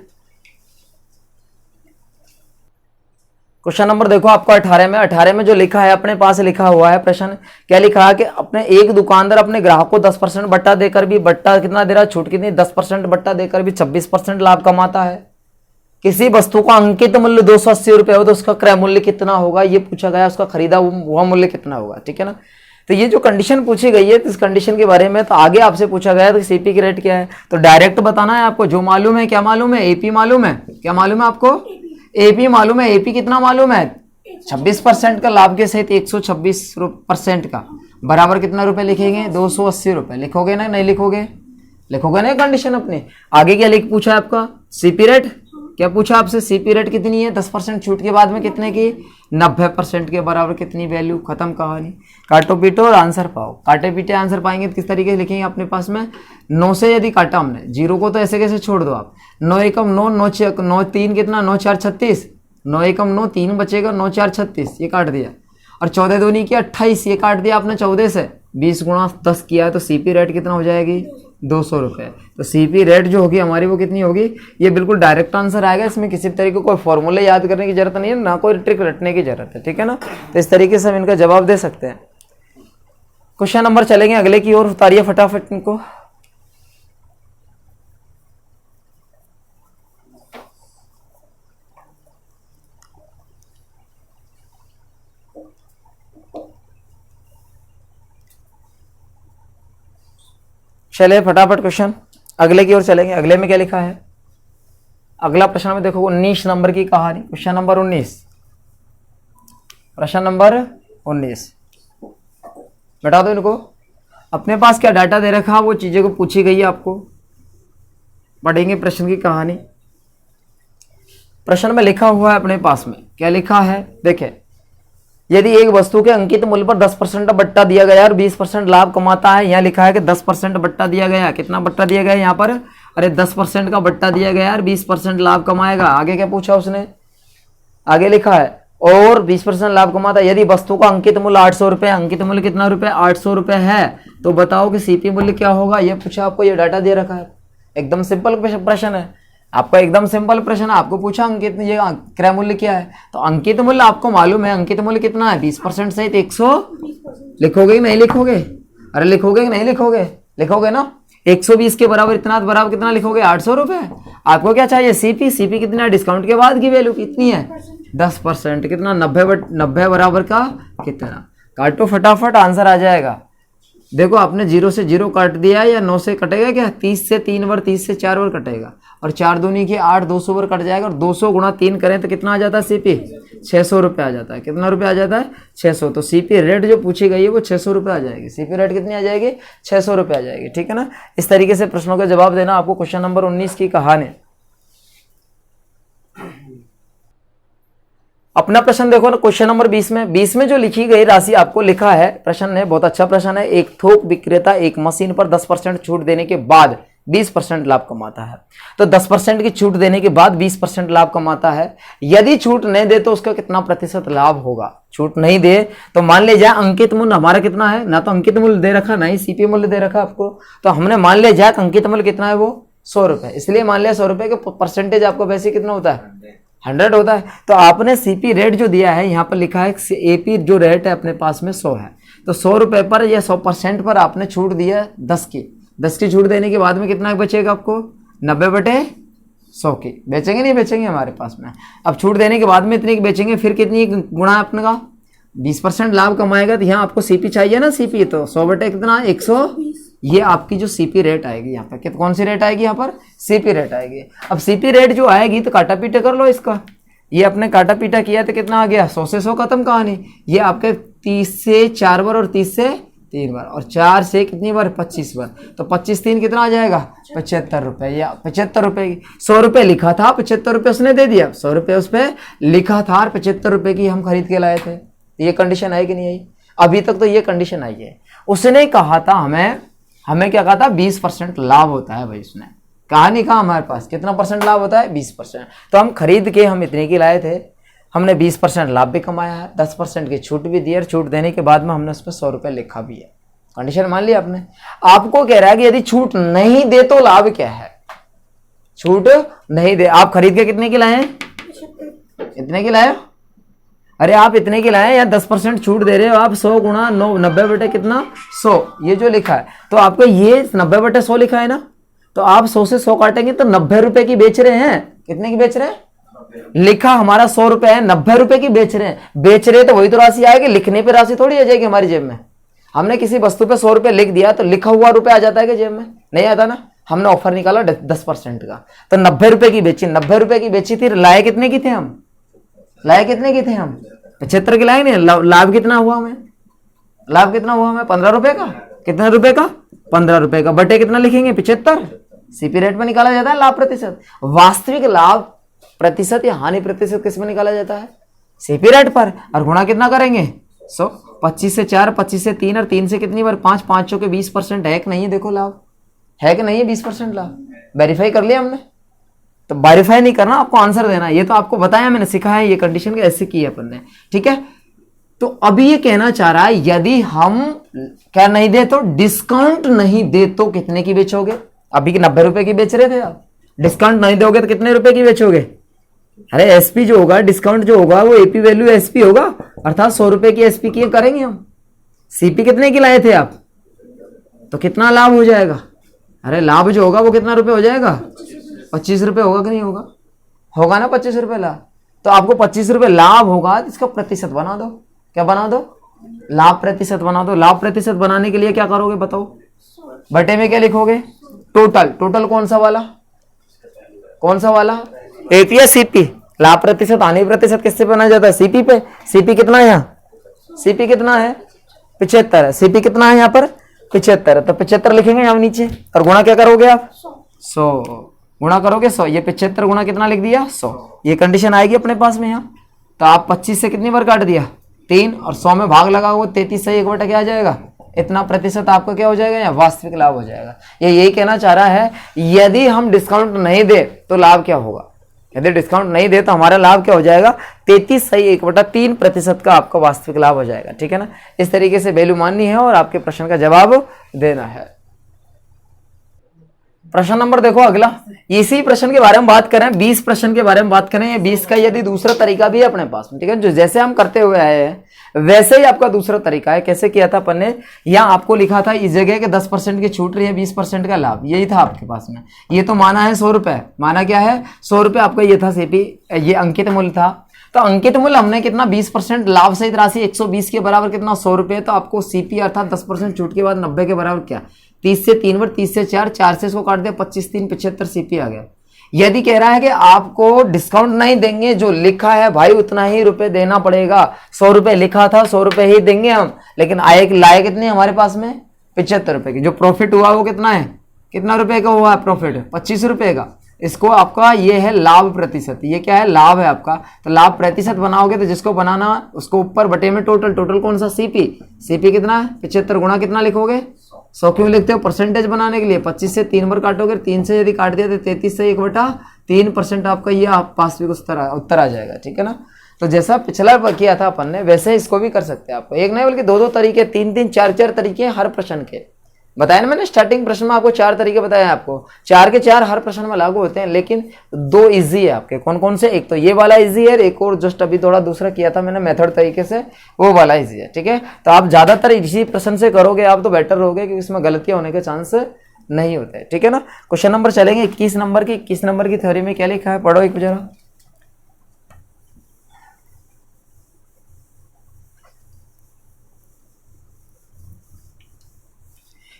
क्वेश्चन नंबर देखो आपका 18 में जो लिखा है अपने पास लिखा हुआ है प्रश्न, क्या लिखा है कि अपने एक दुकानदार अपने ग्राहक को 10% बट्टा देकर भी, बट्टा कितना दे रहा है, छूट कितनी 10% बट्टा देकर भी 26% लाभ कमाता है। किसी वस्तु का अंकित मूल्य 280 रुपये हो तो उसका क्रय मूल्य कितना होगा, ये पूछा गया। उसका खरीदा हुआ मूल्य कितना होगा, ठीक है ना। तो ये जो कंडीशन पूछी गई है, इस कंडीशन के बारे में तो आगे आपसे पूछा गया है तो सीपी की रेट क्या है, तो डायरेक्ट बताना है आपको। जो मालूम है, क्या मालूम है, एपी मालूम है, क्या मालूम है आपको, एपी मालूम है। एपी कितना मालूम है, 26% का लाभ के सहित 126% का बराबर कितना रुपए लिखेंगे 280 रुपए। लिखोगे ना, नहीं लिखोगे, लिखोगे ना कंडीशन अपने। आगे क्या लिख पूछा आपका, सीपी रेट क्या पूछा आपसे, सीपी रेट कितनी है 10% छूट के बाद में कितने की 90% के बराबर कितनी वैल्यू, खत्म कहानी। काटो पीटो और आंसर पाओ। काटे पीटे आंसर पाएंगे तो किस तरीके से लिखेंगे अपने पास में, 9 से यदि काटा हमने, जीरो को तो ऐसे कैसे छोड़ दो आप, 9 एकम 9, 9 3 कितना 9 4 36, 9 एकम 9, 3 बचेगा, 9 4 36 ये काट दिया, और 14 दूनी की 28 ये काट दिया आपने 14 से, 20 गुणा 10 किया है तो सीपी रेट कितना हो जाएगी 200 रुपये। तो सीपी रेट जो होगी हमारी वो कितनी होगी, ये बिल्कुल डायरेक्ट आंसर आएगा। इसमें किसी तरीके कोई फॉर्मूले याद करने की जरूरत नहीं है, ना कोई ट्रिक रटने की जरूरत है, ठीक है ना। तो इस तरीके से हम इनका जवाब दे सकते हैं। क्वेश्चन नंबर चलेंगे अगले की ओर, उतारिए फटाफट इनको। चले फटाफट क्वेश्चन अगले की ओर चलेंगे। अगले में क्या लिखा है, अगला प्रश्न में देखो 19 नंबर की कहानी, क्वेश्चन नंबर 19, प्रश्न नंबर 19 बता दो इनको। अपने पास क्या डाटा दे रखा है वो चीजें को पूछी गई है, आपको पढ़ेंगे प्रश्न की कहानी। प्रश्न में लिखा हुआ है अपने पास में, क्या लिखा है देखें, यदि एक वस्तु के अंकित मूल्य पर 10% बट्टा दिया गया और 20% लाभ कमाता है। यहाँ लिखा है कि 10% बट्टा दिया गया, कितना बट्टा दिया गया यहाँ पर, अरे 10% का बट्टा दिया गया और 20% लाभ कमाएगा। आगे क्या पूछा उसने, आगे लिखा है और 20% लाभ कमाता है। यदि वस्तु का अंकित मूल्य 800 रुपये, अंकित मूल्य कितना रुपये 800 रुपये है, तो बताओ कि सीपी मूल्य क्या होगा। ये पूछा आपको, ये डाटा दे रखा है, एकदम सिंपल प्रश्न है आपका, एकदम सिंपल प्रश्न। आपको पूछा अंकित ये क्रय मूल्य क्या है, तो अंकित मूल्य आपको मालूम है, अंकित मूल्य कितना है 20% सहित 100। लिखोगे कि नहीं लिखोगे, अरे लिखोगे कि नहीं लिखोगे, लिखोगे ना। 120 के बराबर इतना बराबर कितना लिखोगे 800 रुपये। आपको क्या चाहिए, सीपी। सीपी कितना है, डिस्काउंट के बाद की वैल्यू कितनी है, 10%। कितना, 90 बराबर का कितना, काटो फटाफट आंसर आ जाएगा। देखो आपने 0 से 0 काट दिया या 9 से कटेगा क्या, 30 से 3 बार, 30 से 4 बार कटेगा, और 4 दूनी की 8, 200 बार कट जाएगा, और 200 गुणा 3 करें तो कितना आ जाता है सीपी, 600 रुपये आ जाता है। कितना रुपये आ जाता है, 600। तो सीपी रेट जो पूछी गई है वो 600 रुपये आ जाएगी। सीपी रेट कितनी आ जाएगी, 600 रुपये आ जाएगी। ठीक है ना, इस तरीके से प्रश्नों का जवाब देना आपको क्वेश्चन नंबर 19 की कहानी। अपना प्रश्न देखो ना, क्वेश्चन नंबर 20 में, 20 में जो लिखी गई राशि आपको लिखा है, प्रश्न है बहुत अच्छा प्रश्न है। एक थोक विक्रेता एक मशीन पर 10% छूट देने के बाद 20% लाभ कमाता है। तो 10% की छूट देने के बाद 20% लाभ कमाता है। यदि छूट नहीं दे तो उसका कितना प्रतिशत लाभ होगा। छूट नहीं दे तो मान ले जाए अंकित मूल्य हमारा कितना है, ना तो अंकित मूल्य दे रखा, ना ही सीपी मूल्य दे रखा आपको, तो हमने मान ले जाए अंकित मूल्य कितना है, वो 100 रुपए। इसलिए मान लिया 100 रुपए के परसेंटेज आपको वैसे कितना होता है, 100 होता है। तो आपने सीपी रेट जो दिया है, यहाँ पर लिखा है एपी जो रेट है अपने पास में 100 है, तो 100 रुपए पर या 100% पर आपने छूट दिया 10 की छूट देने के बाद में कितना बचेगा आपको, 90/100 की। बेचेंगे नहीं बेचेंगे हमारे पास में, अब छूट देने के बाद में इतनी की बेचेंगे, फिर कितनी गुणा अपने का 20% लाभ कमाएगा। तो यहाँ आपको सीपी चाहिए ना, सीपी तो 100 कितना 120, ये आपकी जो सीपी रेट आएगी यहाँ पर। कौन सी रेट आएगी यहाँ पर, सीपी रेट आएगी। अब सीपी रेट जो आएगी तो काटा पीटा कर लो इसका, ये अपने काटा पीटा किया तो कितना आ गया, 100 से 100 खत्म कहानी। ये आपके 30 से 4 बार और 30 से 3 बार और 4 से कितनी बार, 25 बार। तो 25 3 कितना आ जाएगा, 75 रुपए। या 75 रुपए की 100 रुपए लिखा था, 75 रुपए उसने दे दिया, 100 रुपए उस पर लिखा था और 75 रुपए की हम खरीद के लाए थे। ये कंडीशन आई कि नहीं आई, अभी तक तो ये कंडीशन आई है। उसने कहा था हमें क्या कहा था, 20% लाभ होता है भाई। उसने कहा नहीं, कहा हमारे पास कितना परसेंट लाभ होता है, 20%। तो हम खरीद के हम इतने की लाए थे, हमने 20% लाभ भी कमाया है, 10% की छूट भी दी है, और छूट देने के बाद में हमने उस पर 100 रुपये लिखा भी है। कंडीशन मान लिया आपने। आपको कह रहा है कि यदि छूट नहीं दे तो लाभ क्या है, छूट नहीं दे। आप खरीद के कितने की लाए हैं, इतने की लाए, अरे आप इतने की लाए या 10% छूट दे रहे हो आप, 100 गुणा 90 कितना 100, ये जो लिखा है। तो आपको ये 90/100 लिखा है ना, तो आप 100 से 100 काटेंगे तो 90 रुपए की बेच रहे हैं। कितने की बेच रहे हैं, लिखा हमारा 100 रुपए है, 90 रुपए की बेच रहे हैं। बेच रहे तो वही तो राशि आएगी, लिखने पे राशि थोड़ी आ जाएगी हमारी जेब में। हमने किसी वस्तु पे 100 रुपए लिख दिया तो लिखा हुआ रुपए आ जाता है कि जेब में, नहीं आता ना। हमने ऑफर निकाला 10% का, तो 90 रुपए की बेची, 90 रुपए की बेची थी। लाए कितने की थे हम, लाए कितने की थे हम, 75 की लाए नहीं। लाभ कितना हुआ हमें, लाभ कितना हुआ हमें, 15 रुपए का। कितने रुपए का, 15 रुपए का। बटे कितना लिखेंगे, 75। सीपी रेट में निकाला जाता है लाभ प्रतिशत। वास्तविक लाभ प्रतिशत या हानि प्रतिशत किस में निकाला जाता है, सीपी रेट पर। और गुणा कितना करेंगे, 100। 25 से 4, 25 से 3 और 3 से कितनी बार 5, 5 के 20% है कि नहीं है, देखो लाभ है कि नहीं है, 20% लाभ। वेरीफाई कर लिया हमने, तो वेरीफाई नहीं करना, आपको आंसर देना। ये तो आपको बताया मैंने, सिखाया ये कंडीशन के ऐसे की है अपन ने, ठीक है। तो अभी ये कहना चाह रहा है यदि हम क्या नहीं दे तो, डिस्काउंट नहीं दे तो कितने की बेचोगे। अभी की 90 रुपए की बेच रहे थे आप, डिस्काउंट नहीं दोगे तो कितने रुपए की बेचोगे। अरे एसपी जो होगा, डिस्काउंट जो होगा वो एपी वैल्यू एसपी होगा, अर्थात 100 रुपए की एसपी की करेंगे हम। सीपी कितने की लाए थे आप, तो कितना लाभ हो जाएगा। अरे लाभ जो होगा वो कितना रुपए हो जाएगा, 25 रुपए होगा कि नहीं होगा, होगा ना 25 रुपए लाभ। तो आपको 25 रुपए लाभ होगा, तो इसका प्रतिशत बना दो। क्या बना दो, लाभ प्रतिशत बना दो। लाभ प्रतिशत बनाने के लिए क्या करोगे बताओ, बटे में क्या लिखोगे, टोटल। टोटल कौन सा वाला, कौन सा वाला, एपी या सीपी। लाभ प्रतिशत हानि प्रतिशत किससे बनाया जाता है, सीपी पे। सीपी कितना है यहाँ, सीपी कितना है 75 है। सीपी कितना है यहाँ पर 75 है, तो 75 लिखेंगे यहाँ नीचे, और गुणा क्या करोगे आप 100 गुणा करोगे 100। ये 75 गुणा कितना लिख दिया 100, ये कंडीशन आएगी अपने पास में यहाँ। तो आप 25 से कितनी बार काट दिया 3, और 100 में भाग लगा हुआ 33 से 1 बटा क्या आ जाएगा, इतना प्रतिशत आपका क्या हो जाएगा, या वास्तविक लाभ हो जाएगा। ये यही कहना चाह रहा है, यदि हम डिस्काउंट नहीं दे तो लाभ क्या होगा। यदि डिस्काउंट नहीं दे तो हमारा लाभ क्या हो जाएगा, 33 सही 1/3% का आपका वास्तविक लाभ हो जाएगा, ठीक है ना। इस तरीके से वैल्यू माननी है और आपके प्रश्न का जवाब देना है। प्रश्न नंबर देखो अगला, इसी प्रश्न के बारे में बात करें, 20 प्रश्न के बारे में बात करें। ये 20 का यदि दूसरा तरीका भी है अपने पास में, ठीक है, जो जैसे हम करते हुए आए हैं वैसे ही आपका दूसरा तरीका है। कैसे किया था अपन ने, यहाँ आपको लिखा था इस जगह के 10% की छूट रही है, 20% का लाभ, यही था आपके पास में। ये तो माना है 100 रुपए, माना क्या है 100 रुपए आपका, ये था सीपी, ये अंकित मूल्य था। तो अंकित मूल्य हमने कितना 20% लाभ सहित राशि 120 के बराबर कितना 100 रुपए, तो आपको सीपी अर्थात 10% छूट के बाद 90 के बराबर क्या 30 से 3 बार, 30 से 4, 4 से इसको काट दिया, 25 3 75 सीपी आ गया। यदि कह रहा है कि आपको डिस्काउंट नहीं देंगे, जो लिखा है भाई उतना ही रुपए देना पड़ेगा, 100 रुपए लिखा था 100 रुपए ही देंगे हम, लेकिन लाए कितने हमारे पास में 75 रुपए की। जो प्रॉफिट हुआ वो कितना है, कितना रुपए का हुआ है प्रॉफिट, 25 रुपए का। इसको आपका ये है लाभ प्रतिशत, ये क्या है लाभ है आपका। तो लाभ प्रतिशत बनाओगे तो जिसको बनाना उसको ऊपर बटे में टोटल, टोटल कौन सा सीपी, सीपी कितना है 75 गुणा कितना लिखोगे 100, क्यों लिखते हो परसेंटेज बनाने के लिए। 25 से 3 बार काटोगे, 3 से यदि काट दिया तो 33 से 1/3% आपका ये आप पास भी उत्तर आ जाएगा, ठीक है ना। तो जैसा पिछला किया था अपन ने वैसे इसको भी कर सकते हैं आपको, एक नहीं बल्कि 2 तरीके, 3 4 तरीके हर प्रश्न के बताया ना मैंने। स्टार्टिंग प्रश्न में आपको 4 तरीके बताए, आपको 4 के 4 हर प्रश्न में लागू होते हैं, लेकिन 2 इजी है आपके। कौन कौन से, एक तो ये वाला इजी है, एक और जस्ट अभी थोड़ा दूसरा किया था मैंने मेथड तरीके से, वो वाला इजी है, ठीक है। तो आप ज्यादातर इसी प्रश्न से करोगे आप तो बेटर रहोगे, क्योंकि इसमें गलतियां होने के चांस नहीं होते, ठीक है ना। क्वेश्चन नंबर चलेंगे 21 नंबर की। 21 नंबर की थ्योरी में क्या लिखा है, पढ़ो एक जरा।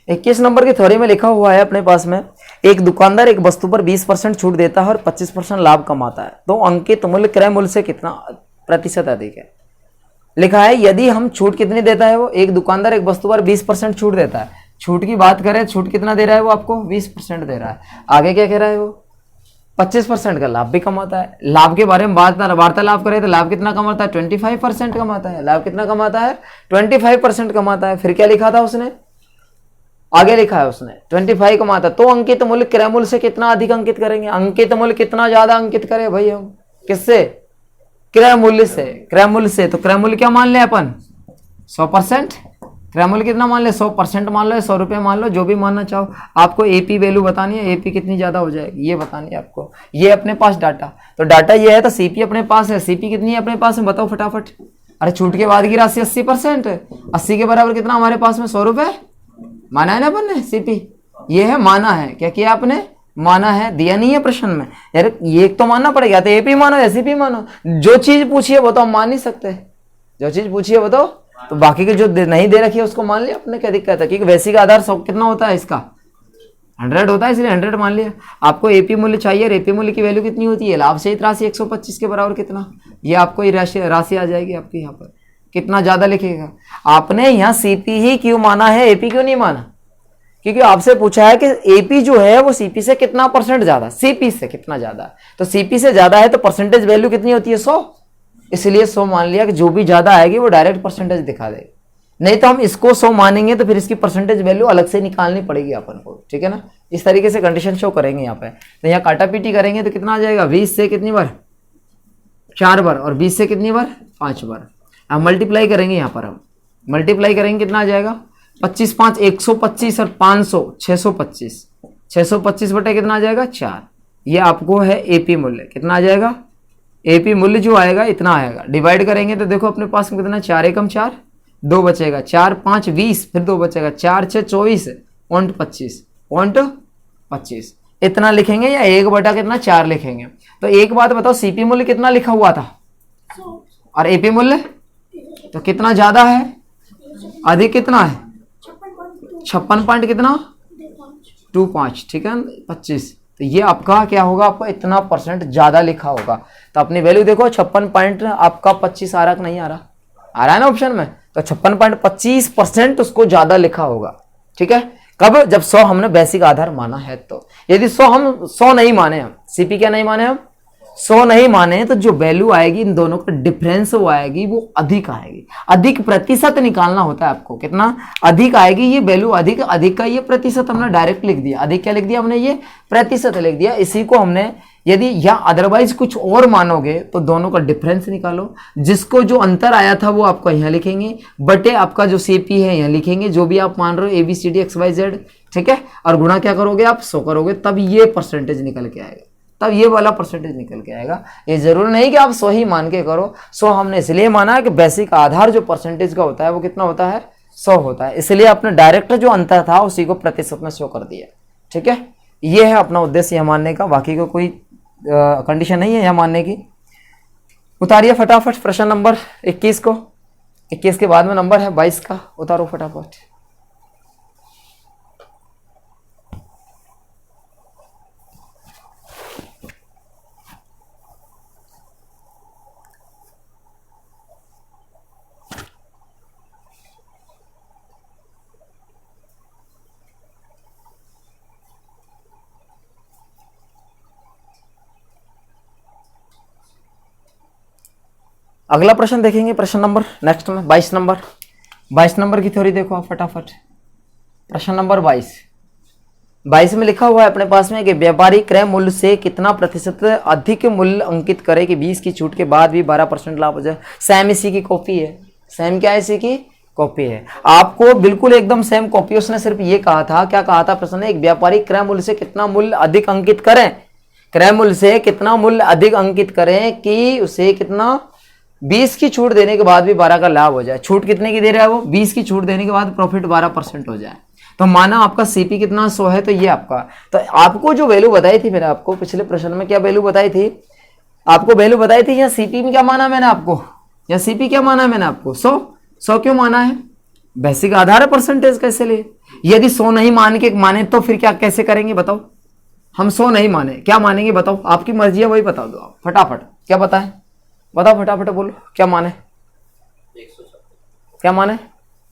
21 नंबर की थ्योरी में लिखा हुआ है अपने पास में, एक दुकानदार एक वस्तु पर 20% छूट देता है और 25% लाभ कमाता है, तो अंकित मूल्य क्रय मूल्य से कितना प्रतिशत अधिक है। लिखा है यदि हम छूट कितनी देता है वो, एक दुकानदार एक वस्तु पर 20% छूट देता है। छूट की बात करें, छूट कितना दे रहा है वो आपको 20% दे रहा है। आगे क्या कह रहा है वो 25% का लाभ भी कमाता है। लाभ के बारे में वार्तालाप करें तो लाभ कितना कमाता है 25% कमाता है। लाभ कितना कमाता है 25% कमाता है। फिर क्या लिखा था उसने, आगे लिखा है उसने 25 कमाता, तो अंकित मूल्य क्रय मूल्य से कितना अधिक अंकित करेंगे। अंकित मूल्य कितना ज्यादा अंकित करें भाई हम, किससे, क्रय मूल्य से। क्रय मूल्य से तो क्रय मूल्य क्या मान ले अपन 100%, क्रय मूल्य कितना मान ले 100% मान लो, 100 रुपए मान लो, जो भी मानना चाहो। आपको एपी वैल्यू बतानी है, एपी कितनी ज्यादा हो जाएगी ये बतानी है आपको। ये अपने पास डाटा, तो डाटा ये है, तो सीपी अपने पास है, सीपी कितनी है अपने पास में बताओ फटाफट। अरे छूट के बाद की राशि 80%, 80 के बराबर कितना हमारे पास में 100 रुपए माना है ना अपन ने, सीपी ये है माना है। क्या किया आपने, माना है, दिया नहीं है प्रश्न में यार, ये तो मानना पड़ेगा, तो एपी मानो या सीपी मानो, जो चीज पूछिए वो तो हम मान नहीं सकते, जो चीज पूछिए वो तो बाकी के जो नहीं दे रखी है उसको मान लिया अपने, क्या दिक्कत है, क्योंकि वैसी का आधार 100 कितना होता है इसका 100 होता है, इसलिए 100 मान लिया। आपको एपी मूल्य चाहिए, एपी मूल्य की वैल्यू कितनी होती है, लाभ सहित राशि 125 के बराबर कितना, ये आपको राशि आ जाएगी आपकी। यहाँ पर कितना ज्यादा लिखेगा आपने, यहाँ सीपी ही क्यों माना है, एपी क्यों नहीं माना, क्योंकि आपसे पूछा है कि एपी जो है वो सीपी से कितना % ज्यादा, सीपी से कितना ज्यादा, तो सीपी से ज्यादा है तो परसेंटेज वैल्यू कितनी होती है 100, इसलिए 100 मान लिया कि जो भी ज्यादा आएगी वो डायरेक्ट परसेंटेज दिखा देगी। नहीं तो हम इसको 100 मानेंगे तो फिर इसकी परसेंटेज वैल्यू अलग से निकालनी पड़ेगी अपन को, ठीक है ना। इस तरीके से कंडीशन शो करेंगे यहाँ पे। तो यहाँ काटा पीटी करेंगे तो कितना आ जाएगा 20 से कितनी बार 4 बार और 20 से कितनी बार 5 बार। हम मल्टीप्लाई करेंगे, यहाँ पर हम मल्टीप्लाई करेंगे कितना आ जाएगा 25 5 125 और 500 625, 625 बटे कितना आ जाएगा 4। ये आपको है एपी मूल्य, कितना आ जाएगा एपी मूल्य जो आएगा इतना आएगा। डिवाइड करेंगे तो देखो अपने पास में कितना 4 एकम 4, 2 बचेगा, 4 5 20, फिर 2 बचेगा, 4 6 24 25 इतना लिखेंगे या 1 बटा कितना 4 लिखेंगे। तो एक बात बताओ, सीपी मूल्य कितना लिखा हुआ था और एपी मूल्य तो कितना ज्यादा है, अधिक कितना है 56 पॉइंट कितना 25, ठीक है 25। तो ये आपका क्या होगा, आपका इतना % ज्यादा लिखा होगा। तो अपनी वैल्यू देखो 56 पॉइंट आपका 25 आ रहा कि नहीं आ रहा, आ रहा है ना ऑप्शन में, तो 56.25% उसको ज्यादा लिखा होगा, ठीक है। कब, जब 100 हमने बेसिक आधार माना है। तो यदि 100 नहीं माने, हम सीपी क्या नहीं माने, हम 100 नहीं माने, तो जो वैल्यू आएगी इन दोनों का डिफरेंस वो आएगी, वो अधिक आएगी। अधिक प्रतिशत निकालना होता है आपको, कितना अधिक आएगी ये वैल्यू, अधिक का ये प्रतिशत हमने डायरेक्ट लिख दिया। अधिक क्या लिख दिया हमने, ये प्रतिशत लिख दिया। इसी को हमने यदि या अदरवाइज कुछ और मानोगे तो दोनों का डिफरेंस निकालो, जिसको जो अंतर आया था वो आपको यहाँ लिखेंगे, बटे आपका जो सीपी है यहाँ लिखेंगे, जो भी आप मान रहे हो ABCD XYZ, ठीक है, और गुणा क्या करोगे आप 100 करोगे, तब ये परसेंटेज निकल के आएगा, तब ये वाला परसेंटेज निकल के आएगा। ये जरूरी नहीं कि आप 100 ही मान के करो, 100 हमने इसलिए माना है कि बेसिक आधार जो परसेंटेज का होता है वो कितना होता है 100 होता है, इसलिए आपने डायरेक्ट जो अंतर था उसी को प्रतिशत में शो कर दिया, ठीक है। ये है अपना उद्देश्य यह मानने का, बाकी को कोई कंडीशन नहीं है यह मानने की। उतारिए फटाफट प्रश्न नंबर 21 को, 21 के बाद में नंबर है 22 का, उतारो फटाफट। अगला प्रश्न देखेंगे, प्रश्न नंबर नेक्स्ट में 22 नंबर, 22 नंबर की थ्योरी देखो आप फटाफट। प्रश्न नंबर 22 में लिखा हुआ है अपने पास में कि व्यापारी क्रय मूल्य से कितना प्रतिशत अधिक मूल्य अंकित करे कि 20 की छूट के बाद भी 12% लाभ हो जाए। सेम इसी की कॉपी है, सेम क्या है इसी की कॉपी है, आपको बिल्कुल एकदम सेम कॉपी। उसने सिर्फ ये कहा था, क्या कहा था प्रश्न ने, एक व्यापारी क्रय मूल्य से कितना मूल्य अधिक अंकित करें, क्रय मूल्य से कितना मूल्य अधिक अंकित करें कि उसे कितना 20 की छूट देने के बाद भी 12 का लाभ हो जाए। छूट कितने की दे रहा है वो, 20 की छूट देने के बाद प्रॉफिट 12% हो जाए। तो माना आपका सीपी कितना 100 है, तो ये आपका, तो आपको जो वैल्यू बताई थी मैंने आपको पिछले प्रश्न में, क्या वैल्यू बताई थी आपको, वैल्यू बताई थी, या सीपी में क्या माना मैंने आपको, या सीपी क्या माना मैंने आपको 100 क्यों माना है, बेसिक आधार है परसेंटेज का, इसलिए। यदि 100 नहीं मान के माने तो फिर क्या कैसे करेंगे बताओ, हम 100 नहीं माने क्या मानेंगे बताओ, आपकी मर्जी है वही बता दो आप फटाफट, क्या बताएं बताओ फटाफट बोलो, क्या माने 156, क्या माने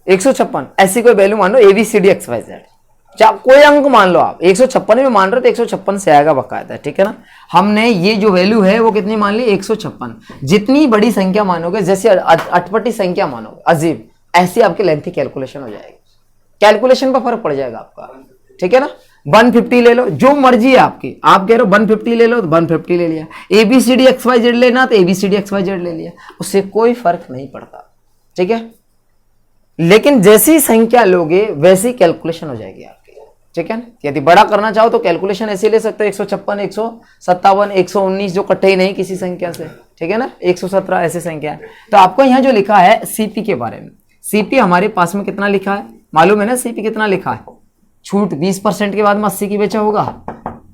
156, ऐसी कोई वैल्यू मान लो ABCD XYZ, चाहे कोई अंक मान लो आप, 156 में मान रहे हो तो 156 से आएगा बकायदा, ठीक है ना। हमने ये जो वैल्यू है वो कितनी मान ली 156, जितनी बड़ी संख्या मानोगे, जैसे अटपटी संख्या मानोगे अजीब, ऐसी आपकी लेंथी कैलकुलेशन हो जाएगी, कैलकुलेशन पर फर्क पड़ जाएगा आपका, ठीक है ना। 150 ले लो, जो मर्जी है आपकी, आप कह रहे हो 150 ले लो तो 150 ले लिया, ABCD XYZ लेना तो ABCD XYZ ले लिया, उससे कोई फर्क नहीं पड़ता, ठीक है। लेकिन जैसी संख्या लोगे वैसी कैलकुलेशन हो जाएगी आपकी, ठीक है ना। यदि बड़ा करना चाहो तो कैलकुलेशन ऐसे ले सकते हो 156, 157, 119, जो कटे ही नहीं किसी संख्या से, ठीक है ना, 117 ऐसी संख्या है। तो आपको यहाँ जो लिखा है सीपी के बारे में, सीपी हमारे पास में कितना लिखा है मालूम है ना, सीपी कितना लिखा है, छूट 20% के बाद में 80 की बेचा होगा,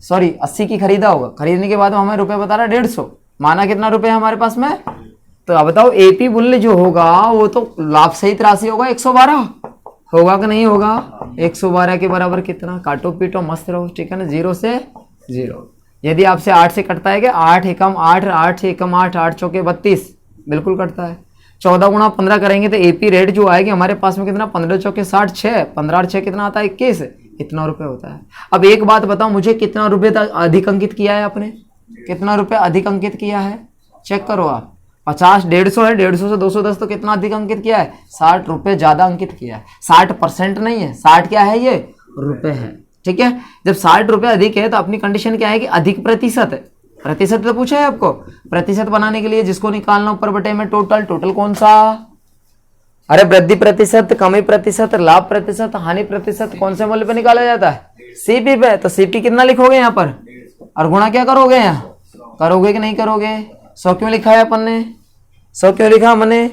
सॉरी 80 की खरीदा होगा, खरीदने के बाद में हमें रुपए बता रहा है 150, माना कितना रुपए है हमारे पास में, तो अब बताओ एपी मूल्य जो होगा वो तो लाभ सहित राशि होगा 112, होगा कि नहीं होगा, 112 के बराबर कितना, काटो पीटो मस्त रहो, ठीक है ना, 0 से 0। यदि आपसे 8 से कटता है कि 8 एकम 8, 8 से एकम 8, 8 चौके 32, बिल्कुल कटता है। 14 गुणा 15 करेंगे तो एपी रेट जो आएगी हमारे पास में कितना, 15 चौके 60, 6, 15 और 6 कितना आता है 21, इतना रुपए होता है। अब एक बात बताओ मुझे, कितना रुपए अधिक अंकित किया है आपने, कितना रुपए अधिक अंकित किया है, चेक करो आप, 50, 150 है, 150 से 210 तो कितना अधिक अंकित किया है, 60 रुपए ज्यादा अंकित किया है, 60% नहीं है, 60 क्या है ये रुपए है, ठीक है। जब 60 रुपए अधिक है तो अपनी कंडीशन क्या है कि अधिक प्रतिशत है, प्रतिशत तो पूछा है आपको, प्रतिशत बनाने के लिए जिसको निकालना ऊपर बटे में टोटल, टोटल कौन सा, अरे वृद्धि प्रतिशत, कमी प्रतिशत, लाभ प्रतिशत, हानि प्रतिशत, कौन से मूल्य पे निकाला जाता है, सीपी पे। तो सीपी कितना लिखोगे यहाँ पर, और गुणा क्या करोगे, यहाँ करोगे कि नहीं करोगे, 100 क्यों लिखा है अपन ने, 100 क्यों लिखा हमने,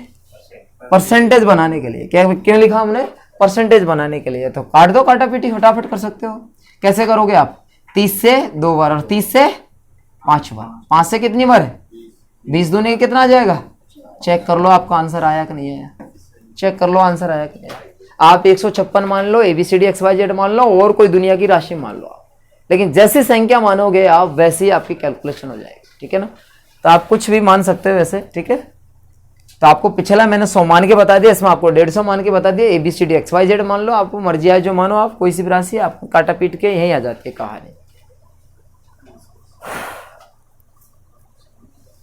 परसेंटेज बनाने के लिए, क्या क्यों लिखा हमने, परसेंटेज बनाने के लिए। तो काट दो, काटा पीटी फटाफट कर सकते हो, कैसे करोगे आप, 30 से 2 बार और 30 से 5 बार, 5 से कितनी बार, 20 दूनी कितना आ जाएगा, चेक कर लो आपका आंसर आया कि नहीं आया, चेक कर लो आंसर आया कि नहीं आया। आप 156 मान लो, ABCD XYZ मान लो, और कोई दुनिया की राशि मान लो आप, लेकिन जैसी संख्या मानोगे आप वैसी आपकी कैलकुलेशन हो जाएगी, ठीक है ना। तो आप कुछ भी मान सकते हो वैसे, ठीक है। तो आपको पिछला मैंने 100 मान के बता दिया, इसमें आपको 150 मान के बता दिया, ABCD XYZ मान लो, आपको मर्जी आए जो मानो आप, कोई सी भी राशि आपको काटा पीट के यहीं आ जाती है कहानी,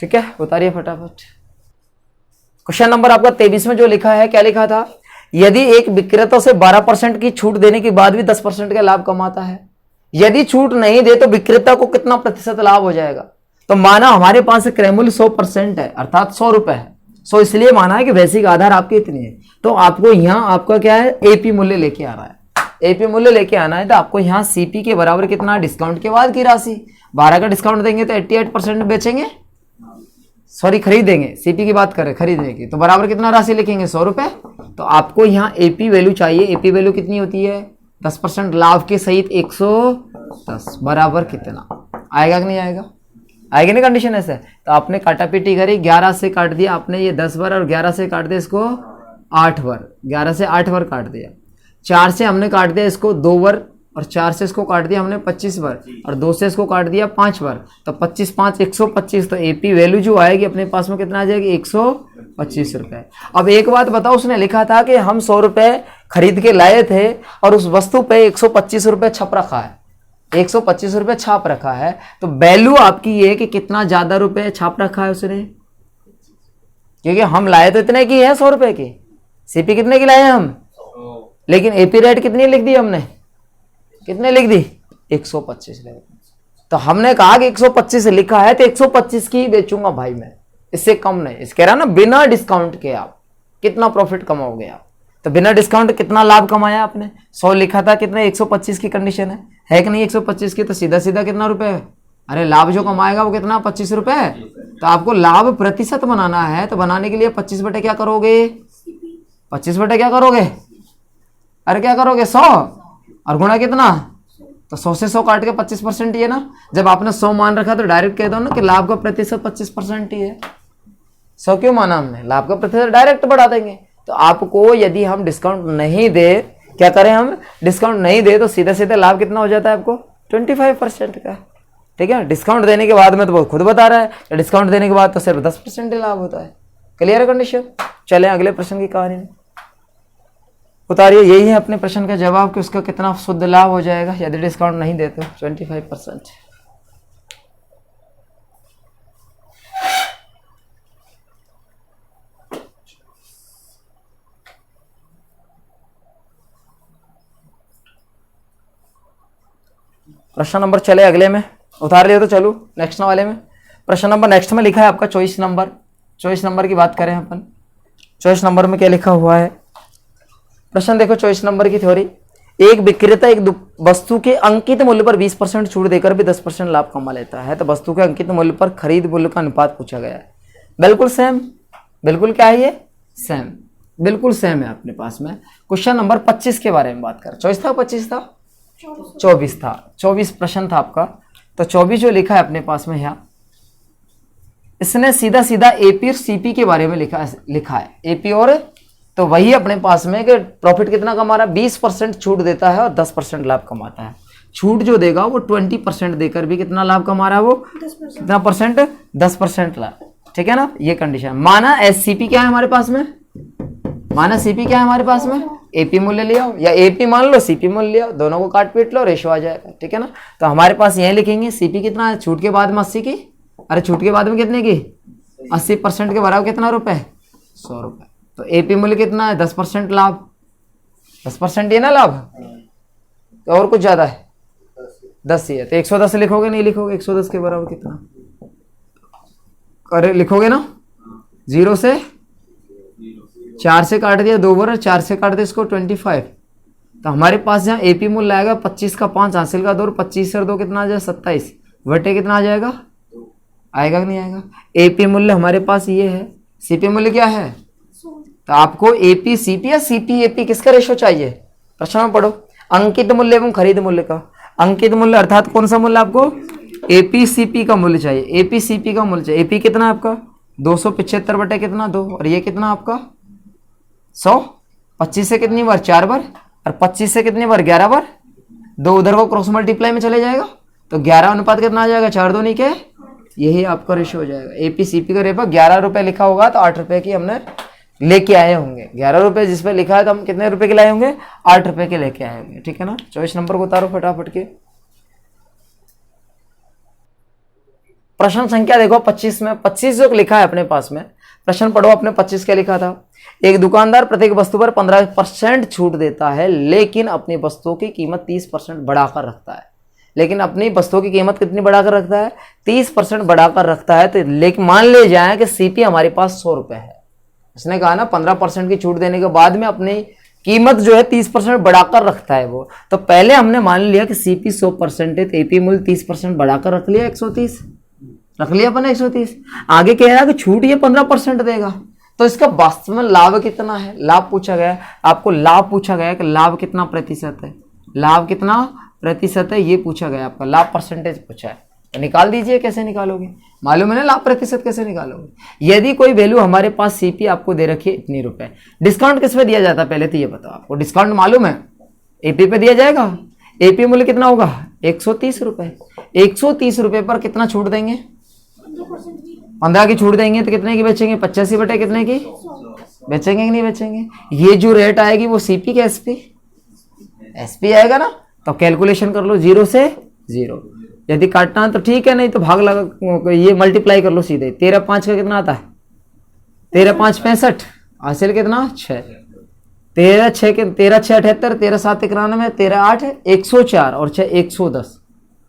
ठीक है। उतारिए फटाफट। क्वेश्चन नंबर आपका 23 में जो लिखा है, क्या लिखा था, यदि एक विक्रेता से 12% की छूट देने के बाद भी 10% का लाभ कमाता है, यदि छूट नहीं दे तो विक्रेता को कितना प्रतिशत लाभ हो जाएगा? तो माना हमारे पास क्रय मूल्य 100% है, अर्थात 100 रुपए है। 100 इसलिए माना है कि वैश्विक आधार आपकी इतनी है, तो आपको यहाँ आपका क्या है, एपी मूल्य लेके आना है। एपी मूल्य लेके आना है तो आपको यहाँ सीपी के बराबर कितना, डिस्काउंट के बाद की राशि। 12 का डिस्काउंट देंगे तो 88% बेचेंगे, सॉरी खरीदेंगे, सीपी की बात करें खरीदने की, तो बराबर कितना राशि लिखेंगे, 100 रुपए। तो आपको यहाँ एपी वैल्यू चाहिए। एपी वैल्यू कितनी होती है, 10% लाभ के सहित 110 बराबर कितना आएगा कि नहीं आएगा? आएगी नहीं कंडीशन ऐसे। तो आपने काटा पीटी करी, 11 से काट दिया आपने ये 10 बार, और 11 से काट दिया इसको 8 बार, 11 से 8 बार काट दिया। 4 से हमने काट दिया इसको 2 बार, और 4 से इसको काट दिया हमने 25 बार, और 2 से इसको काट दिया 5 बार। तो 25 5 125। तो एपी वैल्यू जो आएगी अपने पास में कितना आ जाएगी, 125 रुपए। अब एक बात बताओ, उसने लिखा था कि हम 100 रुपए खरीद के लाए थे और उस वस्तु पे 125 रुपए छप रखा है, 125 रुपए छाप रखा है। तो वैल्यू आपकी ये कि कितना ज्यादा रुपए छाप रखा है उसने, क्योंकि हम लाए तो इतने की है 100 रुपए की, सीपी कितने की लाए हम, लेकिन एपी रेट कितनी लिख दी हमने, कितने लिख दी, 125 लिख दी। तो हमने कहा कि 125 लिखा है तो 125 की ही बेचूंगा भाई मैं, इससे कम नहीं। इस कह रहा ना बिना डिस्काउंट के आप कितना प्रॉफिट कमाओगे आप। तो बिना डिस्काउंट कितना लाभ कमाया आपने, 100 लिखा था, कितने 125 की कंडीशन है कि नहीं 125 की। तो सीधा सीधा कितना रुपए है, अरे लाभ जो कमाएगा वो कितना, 25 रुपए है। तो आपको लाभ प्रतिशत बनाना है, तो बनाने के लिए 25 बटे क्या करोगे, 25 बटे क्या करोगे, अरे क्या करोगे 100, और गुणा कितना, तो 100 से 100 काट के 25% ही है ना। जब आपने 100 मान रखा तो डायरेक्ट कह दो ना कि लाभ का प्रतिशत 25% ही है। 100 क्यों माना हमने, लाभ का प्रतिशत डायरेक्ट बढ़ा देंगे। तो आपको यदि हम डिस्काउंट नहीं दे, क्या करें हम, डिस्काउंट नहीं दे, तो सीधा सीधा लाभ कितना हो जाता है आपको, 25% का। ठीक है, डिस्काउंट देने के बाद में तो वो खुद बता रहा है, डिस्काउंट देने के बाद तो सिर्फ 10% ही लाभ होता है। क्लियर है कंडीशन। चले अगले प्रश्न की कहानी में उतारिए। यही है अपने प्रश्न का जवाब कि उसका कितना शुद्ध लाभ हो जाएगा यदि डिस्काउंट नहीं देते, 25%। प्रश्न नंबर चले अगले में, उतार लिया तो चलो नेक्स्ट वाले में। प्रश्न नंबर नेक्स्ट में लिखा है आपका 24 नंबर। 24 नंबर की बात करें अपन, 24 नंबर में क्या लिखा हुआ है प्रश्न देखो। 24 नंबर की थ्योरी, एक विक्रेता एक वस्तु के अंकित मूल्य पर 20% छूट देकर भी 10% लाभ कमा लेता है। तो वस्तु के अंकित मूल्य पर खरीद मूल्य का अनुपात पूछा गया है। बिल्कुल सेम, बिल्कुल क्या है ये, सेम, बिल्कुल सेम है अपने पास में। क्वेश्चन नंबर 25 के बारे में बात कर, 24 था 25 था 24 था, 24 प्रश्न था आपका। तो 24 जो लिखा है अपने पास में यहाँ, इसने सीधा सीधा एपी और सीपी के बारे में लिखा है एपी और, तो वही अपने पास में कि प्रॉफिट कितना कमा रहा है, 20% छूट देता है और 10% लाभ कमाता है। छूट जो देगा वो 20% देकर भी कितना लाभ कमा रहा है, वो कितना परसेंट, 10% लाभ। ठीक है ना, ये कंडीशन। माना एससीपी क्या है हमारे पास में, माना सीपी क्या है हमारे पास में, एपी मूल्य ले आओ, या एपी मान लो सीपी मूल्य ले आओ, दोनों को काट पीट लो, रेशो आ जाएगा। ठीक है ना, तो हमारे पास यही लिखेंगे सीपी कितना है, छूट के बाद में 80 की, अरे छूट के बाद में कितने की, 80% के बराबर कितना रुपए, 100 रुपए। तो एपी मूल्य कितना है, 10% लाभ, 10% ये ना लाभ, तो और कुछ ज्यादा है 10 ही है। तो 110 लिखोगे, नहीं लिखोगे, 110 के बराबर कितना, अरे लिखोगे ना, 0 से 4 से काट दिया 2 बार, 4 से काट दिया इसको 25। तो हमारे पास यहाँ एपी मूल्य आएगा 25 का 5 हासिल का 2, 25 से 2 कितना आ जाएगा 27, बटे कितना आ जाएगा, आएगा कि नहीं आएगा। एपी मूल्य हमारे पास ये है, सीपी मूल्य क्या है, तो आपको एपी सीपी या सीपी एपी किसका रेशो चाहिए, प्रश्न में पढ़ो। अंकित मूल्य एवं खरीद मूल्य का, अंकित मूल्य अर्थात कौन सा मूल्य आपको, एपी सीपी का मूल्य चाहिए, एपी सीपी का मूल्य चाहिए। एपी कितना है आपका 275 बटे कितना 2, और ये कितना आपका 100, 25 से कितनी बार 4 बार, और 25 से कितनी बार 11 बार, 2 उधर को क्रॉस मल्टीप्लाई में चले जाएगा, तो 11 अनुपात कितना आ जाएगा, 4 2 नहीं के, यही आपका रेशियो हो जाएगा। एपी सीपी का रेपा 11 रुपए लिखा होगा तो 8 रुपए की हमने लेके आए होंगे, 11 रुपए जिस पे लिखा है तो हम कितने रुपए के लाए होंगे, 8 रुपए के लेके आए होंगे। ठीक है ना, 24 नंबर को उतारो फटाफट के। प्रश्न संख्या देखो 25 में, 25 जो लिखा है अपने पास में, प्रश्न पढ़ो अपने 25 क्या लिखा था। एक दुकानदार प्रत्येक वस्तु पर 15% छूट देता है, लेकिन अपनी वस्तुओं की कीमत 30% बढ़ाकर रखता है। लेकिन अपनी वस्तुओं की कीमत कितनी बढ़ाकर रखता है, 30% बढ़ाकर रखता है। तो लेकिन मान ले जाए कि सीपी हमारे पास 100 रुपए है, उसने कहा ना 15% की छूट देने के बाद में अपनी कीमत जो है 30% बढ़ाकर रखता है वो। तो पहले हमने मान लिया कि सीपी 100% है, तो एपी मूल्य 30% बढ़ाकर रख लिया, 130 रख लिया अपन 130। आगे कह रहा है कि छूट ये 15% देगा, तो इसका वास्तव में लाभ कितना है, लाभ पूछा गया है आपको, लाभ पूछा गया है कि लाभ कितना प्रतिशत है, लाभ कितना प्रतिशत है ये पूछा गया आपका, लाभ परसेंटेज पूछा है। तो निकाल दीजिए, कैसे निकालोगे, मालूम है ना लाभ प्रतिशत कैसे निकालोगे। यदि कोई वैल्यू हमारे पास सीपी आपको दे रखी है इतनी रुपए, डिस्काउंट किस पे दिया जाता है पहले तो ये बताओ, आपको डिस्काउंट मालूम है, एपी पे दिया जाएगा। एपी मूल्य कितना होगा 130 रुपए, 130 रुपए पर कितना छूट देंगे, 15 की छूट देंगे, तो कितने की बेचेंगे, 85 बटे कितने की बेचेंगे कि नहीं बेचेंगे। ये जो रेट आएगी वो सीपी के एसपी, एसपी आएगा ना। तो कैलकुलेशन कर लो 0 से 0, यदि काटना है तो ठीक है, नहीं तो भाग लगा, ये मल्टीप्लाई कर लो सीधे। 13 5 का कितना आता है, 13 5 65, हासिल कितना 6, 13 6 78, 13 7 91, 13 8 104 और 6 110,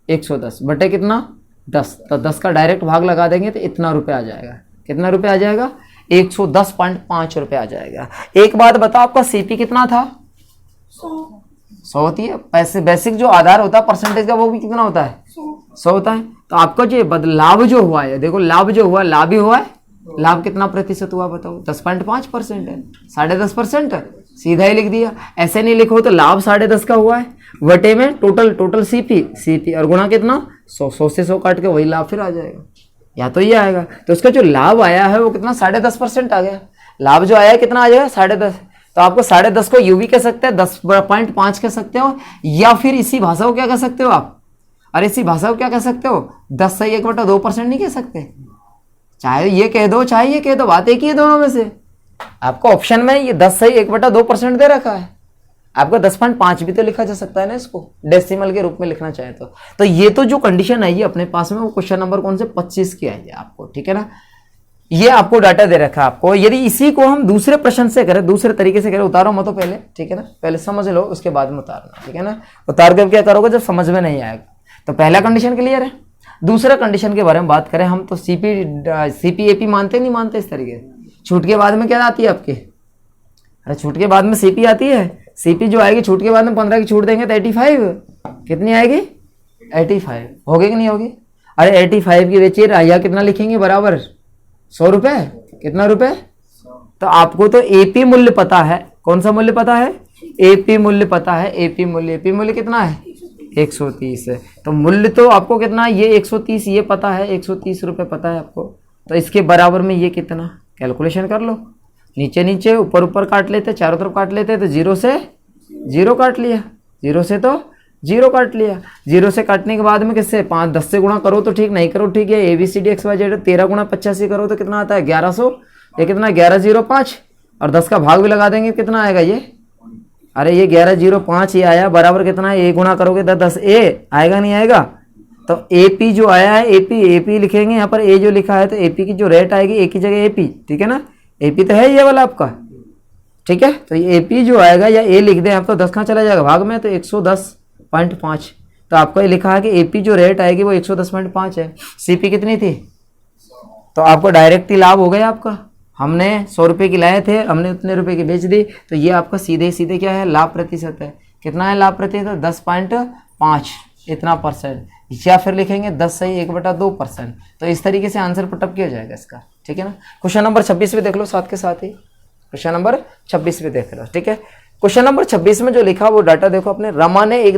110 बटे कितना 10। तो 10 का डायरेक्ट भाग लगा देंगे तो इतना रुपये आ जाएगा, कितना रुपये आ जाएगा 110.5 रुपये आ जाएगा। एक बात बताओ, आपका सीपी कितना था 100 होती है, पैसे बेसिक जो आधार होता है परसेंटेज का वो भी कितना होता है 100 होता है। तो आपका जो बदलाव जो हुआ है, देखो लाभ जो हुआ, लाभ ही हुआ है, लाभ कितना प्रतिशत हुआ बताओ, 10.5% है, 10.5% सीधा ही लिख दिया। ऐसे नहीं लिखो तो लाभ 10.5 का हुआ है, वटे में टोटल सीपी और गुणा कितना 100 से 100 काट के वही लाभ फिर आ जाएगा, या तो ये आएगा। तो इसका जो लाभ आया है वो कितना 10.5% आ गया, लाभ जो आया है कितना आ जाएगा 10.5। तो आपको 10.5 को यू भी कह सकते हैं, 10.5 कह सकते हो, या फिर इसी भाषा को क्या कह सकते हो आप, अरे इसी भाषा को क्या कह सकते हो, 10 से 1/2% नहीं कह सकते, चाहे ये कह दो चाहे ये कह दो, बात एक ही है दोनों में से। आपको ऑप्शन में ये 10 से 1/2% दे रखा है, आपका 10.5 भी तो लिखा जा सकता है ना, इसको डेसिमल के रूप में लिखना चाहे तो ये तो जो कंडीशन आई है अपने पास में वो क्वेश्चन नंबर कौन से 25 की आई है आपको, ठीक है ना। ये आपको डाटा दे रखा है आपको। यदि इसी को हम दूसरे प्रश्न से करें, दूसरे तरीके से करें, उतारो मत तो पहले, ठीक है ना, पहले समझ लो उसके बाद में उतारना, ठीक है ना। उतार कर क्या करोगे जब समझ में नहीं आएगा। तो पहला कंडीशन क्लियर है। दूसरा कंडीशन के बारे में बात करें हम, तो सीपी एपी मानते नहीं मानते इस तरीके से। छूट के बाद में क्या आती है आपके, अरे छूट के बाद में सीपी आती है, सीपी जो आएगी छूट के बाद में 15 की छूट देंगे तो 85 कितनी आएगी 85 होगी कि नहीं होगी। अरे 85 की बेचिए, या कितना लिखेंगे बराबर 100 रुपए, कितना रुपए। तो आपको तो एपी मूल्य पता है, कौन सा मूल्य पता है, एपी मूल्य पता है। एपी मूल्य कितना है 130 है। तो मूल्य तो आपको कितना है, ये 130 ये पता है, 130 रुपये पता है आपको। तो इसके बराबर में ये कितना, कैलकुलेशन कर लो, नीचे नीचे ऊपर ऊपर काट लेते, चारों तरफ काट लेते, तो 0 से 0 काट लिया, 0 से तो 0 काट लिया। 0 से काटने के बाद में किससे 10 से गुणा करो तो ठीक, नहीं करो ठीक है। ABCD XYZ 13 गुणा 85 करो तो कितना आता है 1100, ये कितना 1105 और 10 का भाग भी लगा देंगे, कितना आएगा ये, अरे ये 1105 ये आया, बराबर कितना है, ए गुणा करोगे 10 ए आएगा नहीं आएगा। तो AP जो आया है, AP लिखेंगे यहाँ पर, ए जो लिखा है तो AP की जो रेट आएगी ए की जगह AP, ठीक है ना। AP तो है ये वाला आपका, ठीक है। तो ये AP जो आएगा या ए लिख दें आप तो 10 कहाँ चला जाएगा भाग में, तो 110.5। तो आपको ये लिखा है कि AP जो रेट आएगी वो 110.5 है। CP कितनी थी, तो आपको डायरेक्ट ही लाभ हो गया आपका। हमने 100 रुपये की लाए थे, हमने उतने रुपए की बेच दी, तो ये आपका सीधे सीधे क्या है लाभ प्रतिशत है। कितना है लाभ प्रतिशत 10.5 इतना परसेंट, या फिर लिखेंगे 10 से 1/2%। तो इस तरीके से आंसर पुटअप किया जाएगा इसका, ठीक है ना। क्वेश्चन नंबर 26 में देख लो साथ के साथ ही, क्वेश्चन नंबर 26 में देख लो, ठीक है। क्वेश्चन नंबर 26 में जो लिखा वो डाटा देखो अपने। रमा ने एक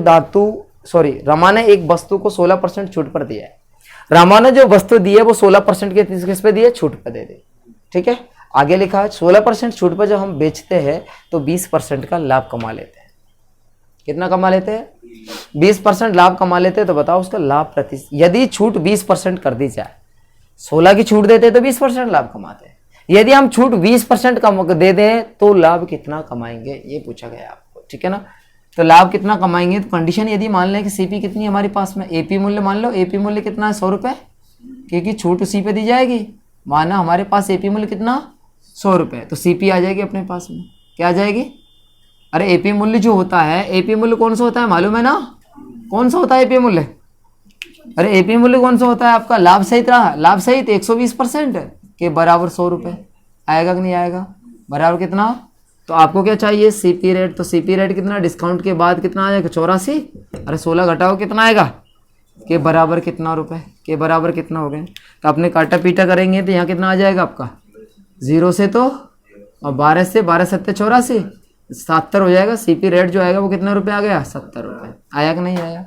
वस्तु को 16% छूट पर दिया है। रमा ने जो वस्तु दी है वो 16% के किस पे दी है, छूट पर दे दी, ठीक है। आगे लिखा है 16% छूट पर जब हम बेचते हैं तो 20% का लाभ कमा लेते हैं। कितना कमा लेते हैं 20% लाभ कमा लेते हैं। तो बताओ उसका लाभ प्रतिशत, यदि छूट 20% कर दी जाए, 16 की छूट देते तो 20% लाभ कमाते हैं। यदि हम छूट 20% कम दे दें तो लाभ कितना कमाएंगे, ये पूछा गया आपको, ठीक है ना। तो लाभ कितना कमाएंगे, तो कंडीशन यदि मान लें कि सीपी कितनी हमारे पास में, एपी मूल्य मान लो, एपी मूल्य कितना है 100 रुपये, क्योंकि छूट उसी पे दी जाएगी। माना हमारे पास एपी मूल्य कितना 100 रुपये, तो सीपी आ जाएगी अपने पास में, क्या आ जाएगी। अरे एपी मूल्य जो होता है, एपी मूल्य कौन सा होता है मालूम है ना, कौन सा होता है एपीए मूल्य? अरे एपीए मूल्य कौन सा होता है आपका? लाभ सहित रहा, लाभ सहित 120% के बराबर 100 रुपये आएगा कि नहीं आएगा? बराबर कितना? तो आपको क्या चाहिए? CP rate. तो सीपी रेट कितना? डिस्काउंट के बाद कितना आएगा? 84। अरे 16 घटाओ कितना आएगा? के बराबर कितना रुपए? के बराबर कितना हो गए? तो अपने काटा पीटा करेंगे तो यहाँ कितना आ जाएगा आपका? 0 से तो और 12 से 12 7 84 70 हो जाएगा। सीपी रेट जो आएगा वो कितना रुपए आ गया? 70 रुपये। आया कि नहीं आया?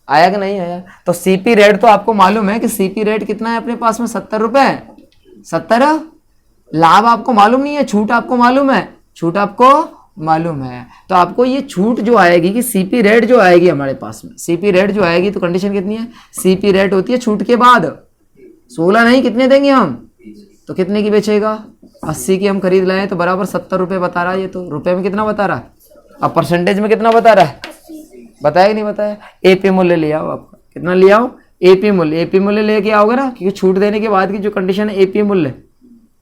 आया कि नहीं आया? तो सीपी रेट तो आपको मालूम है कि सीपी रेट कितना है अपने पास में? 70 रुपये। 70। लाभ आपको मालूम नहीं है, छूट आपको मालूम है, छूट आपको मालूम है। तो आपको ये छूट जो आएगी कि सीपी रेट जो आएगी हमारे पास में, सीपी रेट जो आएगी तो कंडीशन कितनी है? सीपी रेट होती है छूट के बाद 16 नहीं, कितने देंगे हम? तो कितने की बेचेगा? 80 की हम खरीद लाए तो बराबर 70 रुपये बता रहा है। ये तो रुपए में कितना बता रहा है? अब परसेंटेज में कितना बता रहा है? बताया कि नहीं बताया? एपी मूल्य ले आओ। आपका कितना ले आओ? एपी मूल्य। एपी मूल्य लेके आओगे ना, क्योंकि छूट देने के बाद की जो कंडीशन है एपी मूल्य,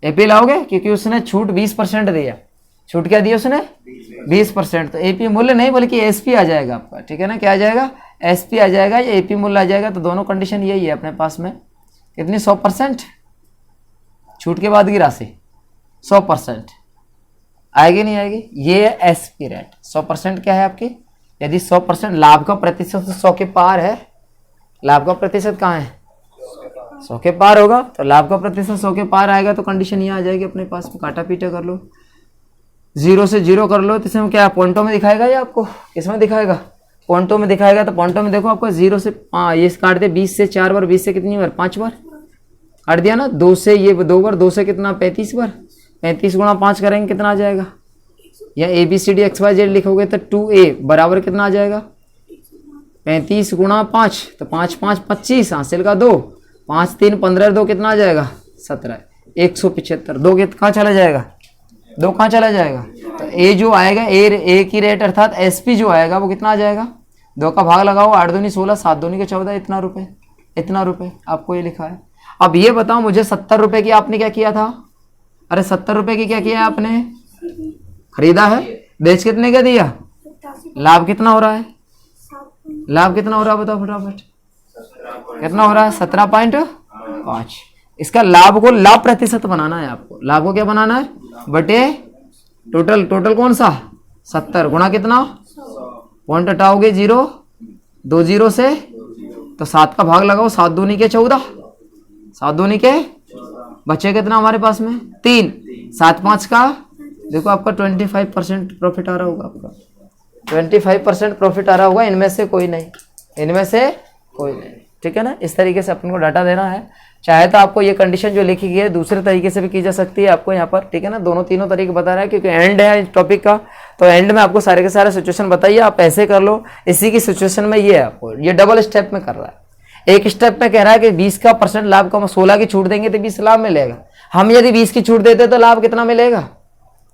एपी लाओगे क्योंकि उसने छूट 20% दिया। छूट क्या दिया उसने? 20%। तो एपी मूल्य नहीं बल्कि एसपी आ जाएगा आपका, ठीक है ना? क्या आ जाएगा? एसपी आ जाएगा या एपी मूल्य आ जाएगा। तो दोनों कंडीशन यही है अपने पास में। कितनी? 100% छूट के बाद की राशि 100% आएगी नहीं आएगी? ये एसपी रेट 100% क्या है आपकी? यदि 100% लाभ का प्रतिशत 100 के पार है, लाभ का प्रतिशत कहाँ है? 100 के पार होगा। तो लाभ का प्रतिशत 100 के पार आएगा तो कंडीशन ये आ जाएगी अपने पास में। काटा पीटा कर लो, 0 से 0 कर लो। तो इसमें क्या पॉइंटों में दिखाएगा या आपको किसमें दिखाएगा? पॉइंटों में दिखाएगा। तो पॉइंटों में देखो आपको 0 से ये काट दे 20 से 4 बार, 20 से कितनी बार? 5 बार काट दिया ना। 2 से ये 2 बार, 2 से कितना? 35 बार। 35 गुणा 5 करेंगे कितना आ जाएगा? या ABCD XYZ लिखोगे तो 2A बराबर कितना आ जाएगा? 35 गुणा 5 तो 5 5 25 हासिल का 2, 5 3 15 2 कितना आ जाएगा? 17। 175। 2 कहाँ चला जाएगा? 2 कहाँ चला जाएगा? तो ए जो आएगा ए की रेट अर्थात एसपी जो आएगा वो कितना आ जाएगा? 2 का भाग लगाओ, 8 दूनी 16, 7 दूनी के 14, इतना रुपए, इतना रुपए आपको ये लिखा है। अब ये बताओ मुझे 70 रुपए की आपने क्या किया था? अरे 70 रुपए की क्या किया है आपने? खरीदा है। बेच कितने का दिया? लाभ कितना हो रहा है? लाभ कितना हो रहा है बताओ फटाफट? कितना हो रहा है? 17.5। इसका लाभ को लाभ प्रतिशत बनाना है आपको। लाभ को क्या बनाना है? बटे टोटल। टोटल कौन सा? 70 गुणा कितना? पॉइंट हटाओगे 0, 2 0 से तो 7 का भाग लगाओ, 7 दूनी के 14, 7 दूनी के बचे कितना हमारे पास में? 3, 7 5 का देखो आपका 25% प्रॉफिट आ रहा होगा। आपका 25% प्रॉफिट आ रहा होगा। इनमें से कोई नहीं, इनमें से कोई नहीं, ठीक है ना? इस तरीके से अपन को डाटा देना है। चाहे तो आपको ये कंडीशन जो लिखी गई है दूसरे तरीके से भी की जा सकती है आपको यहाँ पर, ठीक है ना? दोनों तीनों तरीके बता रहा है क्योंकि एंड है इस टॉपिक का। तो एंड में आपको सारे के सारे सिचुएशन बताइए, आप ऐसे कर लो। इसी की सिचुएशन में ये है आपको, ये डबल स्टेप में कर रहा है। एक स्टेप में कह रहा है कि 20% लाभ का 16 की छूट देंगे तो 20 लाभ मिलेगा। हम यदि 20 की छूट देते तो लाभ कितना मिलेगा?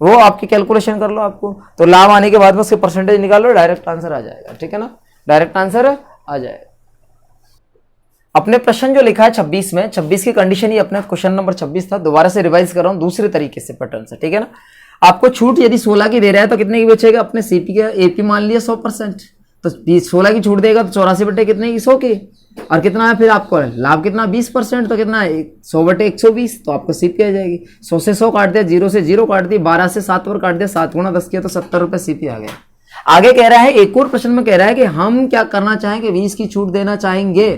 वो आपकी कैलकुलेशन कर लो आपको। तो लाभ आने के बाद में उसके परसेंटेज निकालो, डायरेक्ट आंसर आ जाएगा, ठीक है ना? डायरेक्ट आंसर आ जाएगा। अपने प्रश्न जो लिखा है 26 में, 26 की कंडीशन ही अपने क्वेश्चन नंबर 26 था। दोबारा से रिवाइज कर रहा हूं दूसरे तरीके से पैटर्न से, ठीक है ना? आपको छूट यदि 16 की दे रहा है तो कितने की बेचेगा? अपने सीपी के एपी मान लिया 100%, तो 16 की छूट देगा तो 84 बटे कितने की? 100 की। और कितना है फिर आपको लाभ कितना? 20%, तो कितना है? 100 बटे 120, तो आपको सीपी आ जाएगी। 100 से 100 काट दिया, 0 से 0 काट दी, 12 से 7 पर काट दिया, 7 गुणा 10 किया तो 70 रुपए सीपी आ गया। आगे कह रहा है, एक और प्रश्न में कह रहा है कि हम क्या करना चाहेंगे, 20 की छूट देना चाहेंगे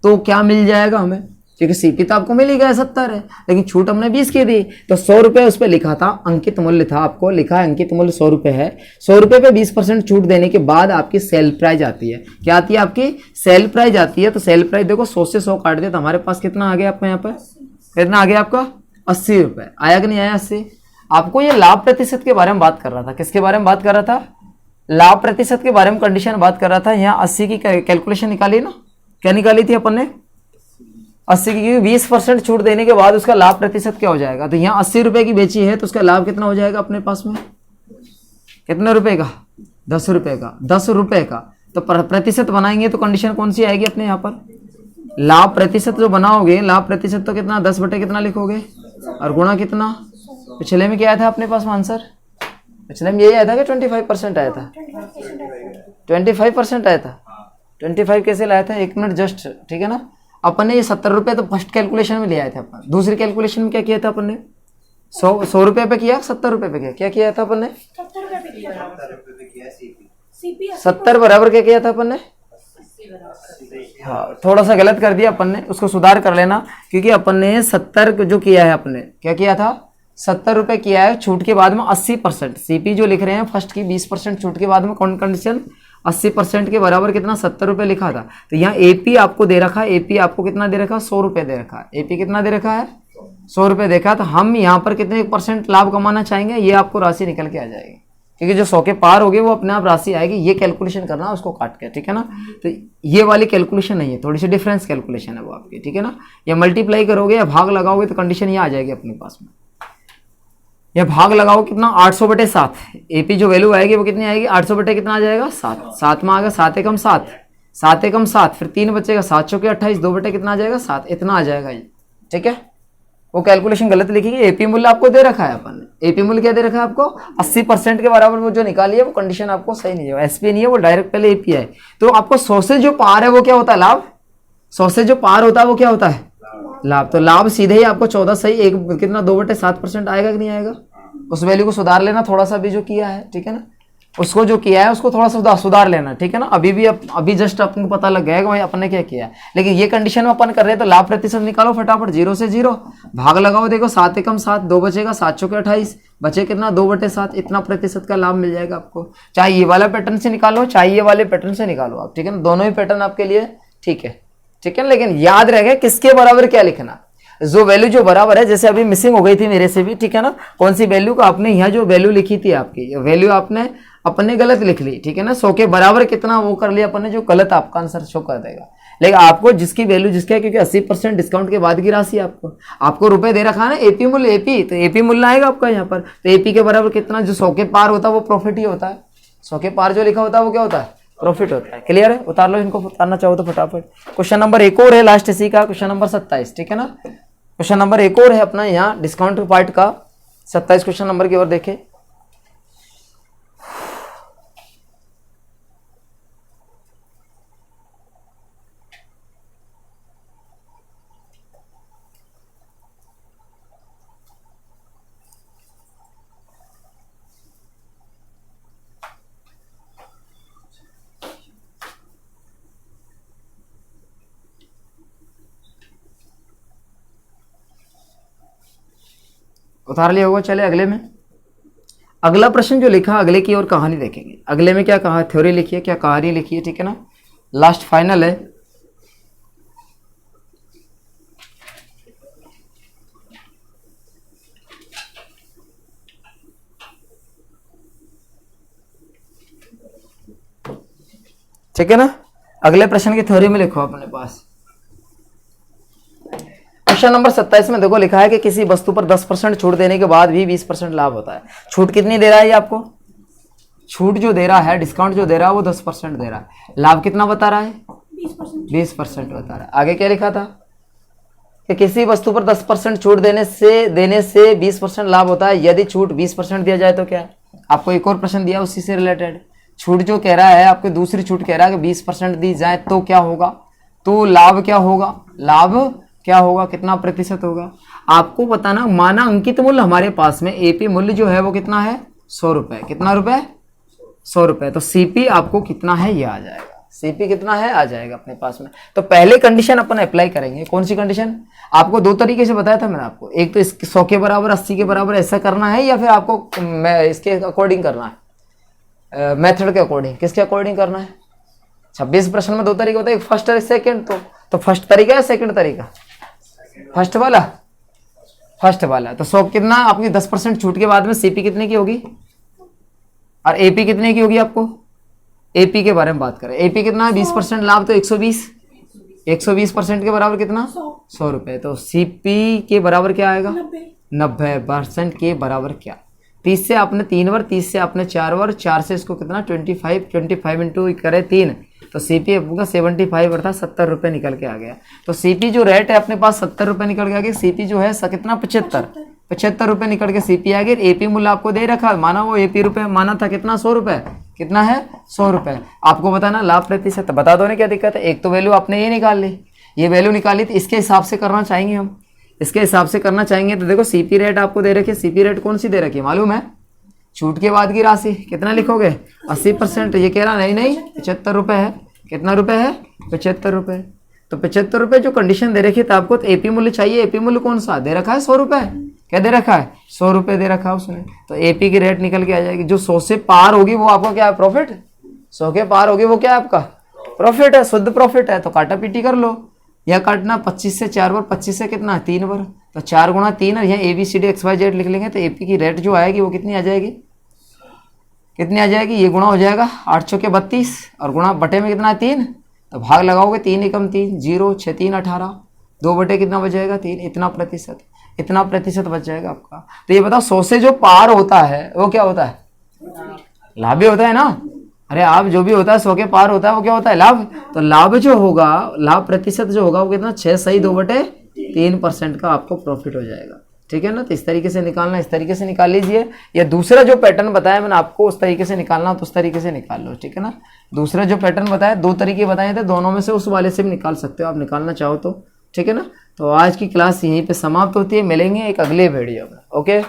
तो क्या मिल जाएगा हमें? क्योंकि सीपी तो आपको मिल ही गया 70 है, लेकिन छूट हमने 20 की दी तो 100 रुपए उस पर लिखा था, अंकित मूल्य था, आपको लिखा है अंकित मूल्य 100 रुपए है। 100 रुपए पे 20% छूट देने के बाद आपकी सेल प्राइस आती है। क्या आती है आपकी? सेल प्राइस आती है। तो सेल प्राइस देखो 100 से 100 काट दिया तो हमारे पास कितना आ गया? आपको यहाँ पर कितना आ गया आपका? 80 रुपए। आया कि नहीं आया 80? आपको ये लाभ प्रतिशत के बारे में बात कर रहा था। किसके बारे में बात कर रहा था? लाभ प्रतिशत के बारे में कंडीशन बात कर रहा था। यहाँ 80 की कैलकुलेशन निकाली ना, क्या निकाली थी अपन ने? 80 की, 20% छूट देने के बाद उसका लाभ प्रतिशत क्या हो जाएगा? तो यहाँ 80 रुपए की बेची है तो उसका लाभ कितना हो जाएगा अपने पास में? कितने रुपए का? 10 रुपए का। 10 रुपए का तो प्रतिशत बनाएंगे तो कंडीशन कौन सी आएगी अपने यहाँ पर? लाभ प्रतिशत जो बनाओगे, लाभ प्रतिशत तो कितना? 10 बटे कितना लिखोगे और गुणा कितना? पिछले में क्या आया था अपने पास में आंसर? पिछले में यही आया था कि 25% आया था? 25% आया था। 25 कैसे लाया था, 1 मिनट जस्ट, ठीक है ना। अपन ने ये 70 रुपये तो फर्स्ट कैलकुलेशन में ले आए थे अपन। दूसरी कैलकुलेशन में क्या किया था अपन ने, 100 रुपये पे किया, 70 रुपये पे किया, क्या किया था अपन ने, 70 बराबर क्या किया था अपन ने। हाँ, थोड़ा सा गलत कर दिया अपन ने, उसको सुधार कर लेना, क्योंकि अपन ने 70 जो किया है, अपन ने क्या किया था, 70 रुपये किया है, छूट के बाद में 80%, सीपी जो लिख रहे हैं फर्स्ट की 20% छूट के बाद में कौन कंडीशन, 80% के बराबर कितना, 70 रुपये लिखा था। तो यहाँ एपी आपको दे रखा है, एपी आपको कितना दे रखा है, 100 रुपये दे रखा है, एपी कितना दे रखा है, 100 रुपये देखा। तो हम यहाँ पर कितने % लाभ कमाना चाहेंगे, ये आपको राशि निकल के आ जाएगी, क्योंकि जो 100 के पार होगी वो अपने आप राशि आएगी। ये कैलकुलेशन करना उसको काट के, ठीक है ना। तो ये वाली कैलकुलेशन नहीं है, थोड़ी सी डिफरेंस कैलकुलेशन है वो आपकी, ठीक है ना। या मल्टीप्लाई करोगे या भाग लगाओगे तो कंडीशन ये आ जाएगी अपने पास में। या भाग लगाओ कितना, 800/7, एपी जो वैल्यू आएगी वो कितनी आएगी, 800 कितना आ जाएगा, 7, 7 में आ गया, 7 एकम 7, 7 एकम 7, फिर 3 बचेगा, 7 चौके 28, 2 कितना आ जाएगा, 7, इतना आ जाएगा ये, ठीक है। वो कैलकुलेशन गलत लिखी है, एपी मूल्य आपको दे रखा है अपन ने, एपी मूल्य क्या दे रखा है आपको, 80% के बराबर वो जो निकाली है वो कंडीशन आपको सही नहीं है, एसपी नहीं है, वो डायरेक्ट पहले एपी है। तो आपको 100 से जो पार है वो क्या होता है, लाभ, 100 से जो पार होता है वो क्या होता है, लाभ। तो लाभ सीधे ही आपको 14 सही, एक कितना 2/7% आएगा कि नहीं आएगा। उस वैल्यू को सुधार लेना थोड़ा सा भी जो किया है, ठीक है ना, उसको जो किया है उसको थोड़ा सा सुधार लेना, ठीक है ना। अभी जस्ट आपको पता लग गया कि भाई अपन ने क्या किया है, लेकिन ये कंडीशन में अपन कर रहे हैं। तो लाभ प्रतिशत निकालो फटाफट, 0 से 0 भाग लगाओ, देखो 7 एकम 7, 2 बचेगा, 7 चौके 28, बचे कितना 2/7, इतना प्रतिशत का लाभ मिल जाएगा आपको। चाहे ये वाला पैटर्न से निकालो, चाहे ये वाले पैटर्न से निकालो आप, ठीक है ना, दोनों ही पैटर्न आपके लिए ठीक है, ठीक है। लेकिन याद रहे किसके बराबर क्या लिखना, जो वैल्यू जो बराबर है, जैसे अभी मिसिंग हो गई थी मेरे से भी, ठीक है ना, कौन सी वैल्यू को आपने यहाँ जो वैल्यू लिखी थी आपकी वैल्यू आपने अपने गलत लिख ली, ठीक है ना। 100 के बराबर कितना वो कर लिया अपन ने, जो गलत आपका आंसर शो कर देगा। लेकिन आपको जिसकी वैल्यू जिसका है, क्योंकि 80% डिस्काउंट के बाद की राशि आपको रुपए दे रखा है ना, एपी मूल्य, एपी तो एपी मूल्य आएगा आपका यहाँ पर। तो एपी के बराबर कितना, जो 100 के पार होता है वो प्रॉफिट ही होता है, 100 के पार जो लिखा होता है वो क्या होता है, प्रॉफिट होता है। क्लियर है, उतार लो इनको, उतारना चाहो तो फटाफट। क्वेश्चन नंबर एक और है लास्ट इसी का, क्वेश्चन नंबर 27, ठीक है ना। क्वेश्चन नंबर एक और है अपना यहाँ डिस्काउंट पार्ट का, 27 क्वेश्चन नंबर की ओर देखें। उतार लिया होगा। चले अगले में, अगला प्रश्न जो लिखा, अगले की और कहानी देखेंगे। अगले में क्या कहा, थ्योरी लिखी है, क्या कहानी लिखी है, ठीक है ना, लास्ट फाइनल है। ठीक है ना, अगले प्रश्न की थ्योरी में लिखो अपने पास। क्वेश्चन नंबर 27 में देखो लिखा है कि किसी वस्तु पर 10% छूट देने के बाद भी 20% लाभ होता है। छूट कितनी दे रहा है ये आपको, छूट जो दे रहा है, डिस्काउंट जो दे रहा है वो 10% दे रहा है। लाभ कितना बता रहा है, 20% बता रहा है। आगे क्या लिखा था कि किसी वस्तु पर 10% छूट देने से 20% लाभ होता है। यदि छूट 20% दिया जाए तो क्या। आपको एक और प्रश्न दिया उसी से रिलेटेड, छूट जो कह रहा है आपको, दूसरी छूट कह रहा है कि 20% दी जाए तो क्या होगा, तो लाभ क्या होगा, लाभ क्या होगा, कितना प्रतिशत होगा आपको बताना। माना अंकित मूल्य हमारे पास में, एपी मूल्य जो है वो कितना है, 100 रुपए। कितना रुपए, 100 रुपए। तो सीपी आपको कितना है ये आ जाएगा, सीपी कितना है आ जाएगा अपने पास में। तो पहले कंडीशन अपन अप्लाई करेंगे, कौन सी कंडीशन, आपको दो तरीके से बताया था मैंने आपको, एक तो 100 के बराबर 80 के बराबर ऐसा करना है, या फिर आपको इसके अकॉर्डिंग करना है, मेथड के अकॉर्डिंग। किसके अकॉर्डिंग करना है, 26 प्रश्न में दो तरीके होते हैं, एक फर्स्ट और सेकंड। तो फर्स्ट तरीका है सेकंड तरीका, फर्स्ट वाला, फर्स्ट वाला। तो 100 कितना आपकी 10% छूट के बाद में सीपी कितने की होगी और एपी कितने की होगी। आपको एपी के बारे में बात करें, एपी कितना है 20% लाभ, तो 120% के बराबर कितना 100 रुपए। तो सीपी के बराबर क्या आएगा 90% के बराबर क्या। 30 से आपने 3 बार, 30 से आपने 4 बार, 4 से इसको कितना 25 इंटू करे 3, तो सीपी आपका 75 अर्थात 70 रुपये निकल के आ गया। तो सीपी जो रेट है अपने पास 70 रुपये निकल के आ गया। सीपी जो है कितना 75 रुपये निकल के सीपी आ गया। एपी मूल्य आपको दे रखा, माना वो एपी रुपये माना था कितना 100 रुपये, कितना है 100 रुपये। आपको बताना लाभ प्रतिशत, बता दो ना क्या दिक्कत है। एक तो वैल्यू आपने ये निकाल ली, ये वैल्यू निकाली, तो इसके हिसाब से करना चाहेंगे हम, इसके हिसाब से करना चाहेंगे। तो देखो सीपी रेट आपको दे रखी है, सीपी रेट कौन सी दे रखी है मालूम है, छूट के बाद की राशि कितना लिखोगे 80%। ये कह रहा नहीं 75 रुपये है, कितना रुपये है 75 रुपये। तो 75 रुपये जो कंडीशन दे रखी है, तो आपको तो एपी मूल्य चाहिए। एपी मूल्य कौन सा दे रखा है 100 रुपये, क्या दे रखा है 100 रुपये दे रखा है उसने। तो एपी की रेट निकल के आ जाएगी, जो 100 से पार होगी वो आपका क्या है प्रॉफिट, 100 के पार होगी वो क्या है आपका प्रॉफिट है, शुद्ध प्रॉफिट है। तो काटा पीटी कर लो, यह काटना 25 से 4 बार, 25 से कितना 3 बार, तो 4 गुणा 3 और यहाँ ABCD XYZ लिख लेंगे। तो एपी की रेट जो आएगी वो कितनी आ जाएगी, कितनी आ जाएगी, ये गुणा हो जाएगा 8 चौके 32 और गुणा बटे में कितना 3, तो भाग लगाओगे 3 एकम 3, 0 6 3 18, 2 बटे कितना बच जाएगा 3, इतना प्रतिशत बच जाएगा आपका। तो ये बताओ 100 से जो पार होता है वो क्या होता है, लाभ भी होता है ना। अरे आप जो भी होता है 100 के पार होता है वो क्या होता है लाभ। तो लाभ जो होगा, लाभ प्रतिशत जो होगा वो कितना 6 सही 2 बटे 3% का आपको प्रॉफिट हो जाएगा, ठीक है ना। तो इस तरीके से निकालना, इस तरीके से निकाल लीजिए, या दूसरा जो पैटर्न बताया मैंने आपको उस तरीके से निकालना तो उस तरीके से निकाल लो, ठीक है ना। दूसरा जो पैटर्न बताया, 2 तरीके बताए थे, दोनों में से उस वाले से भी निकाल सकते हो आप, निकालना चाहो तो, ठीक है ना। तो आज की क्लास यहीं पे समाप्त होती है, मिलेंगे एक अगले वीडियो में, ओके।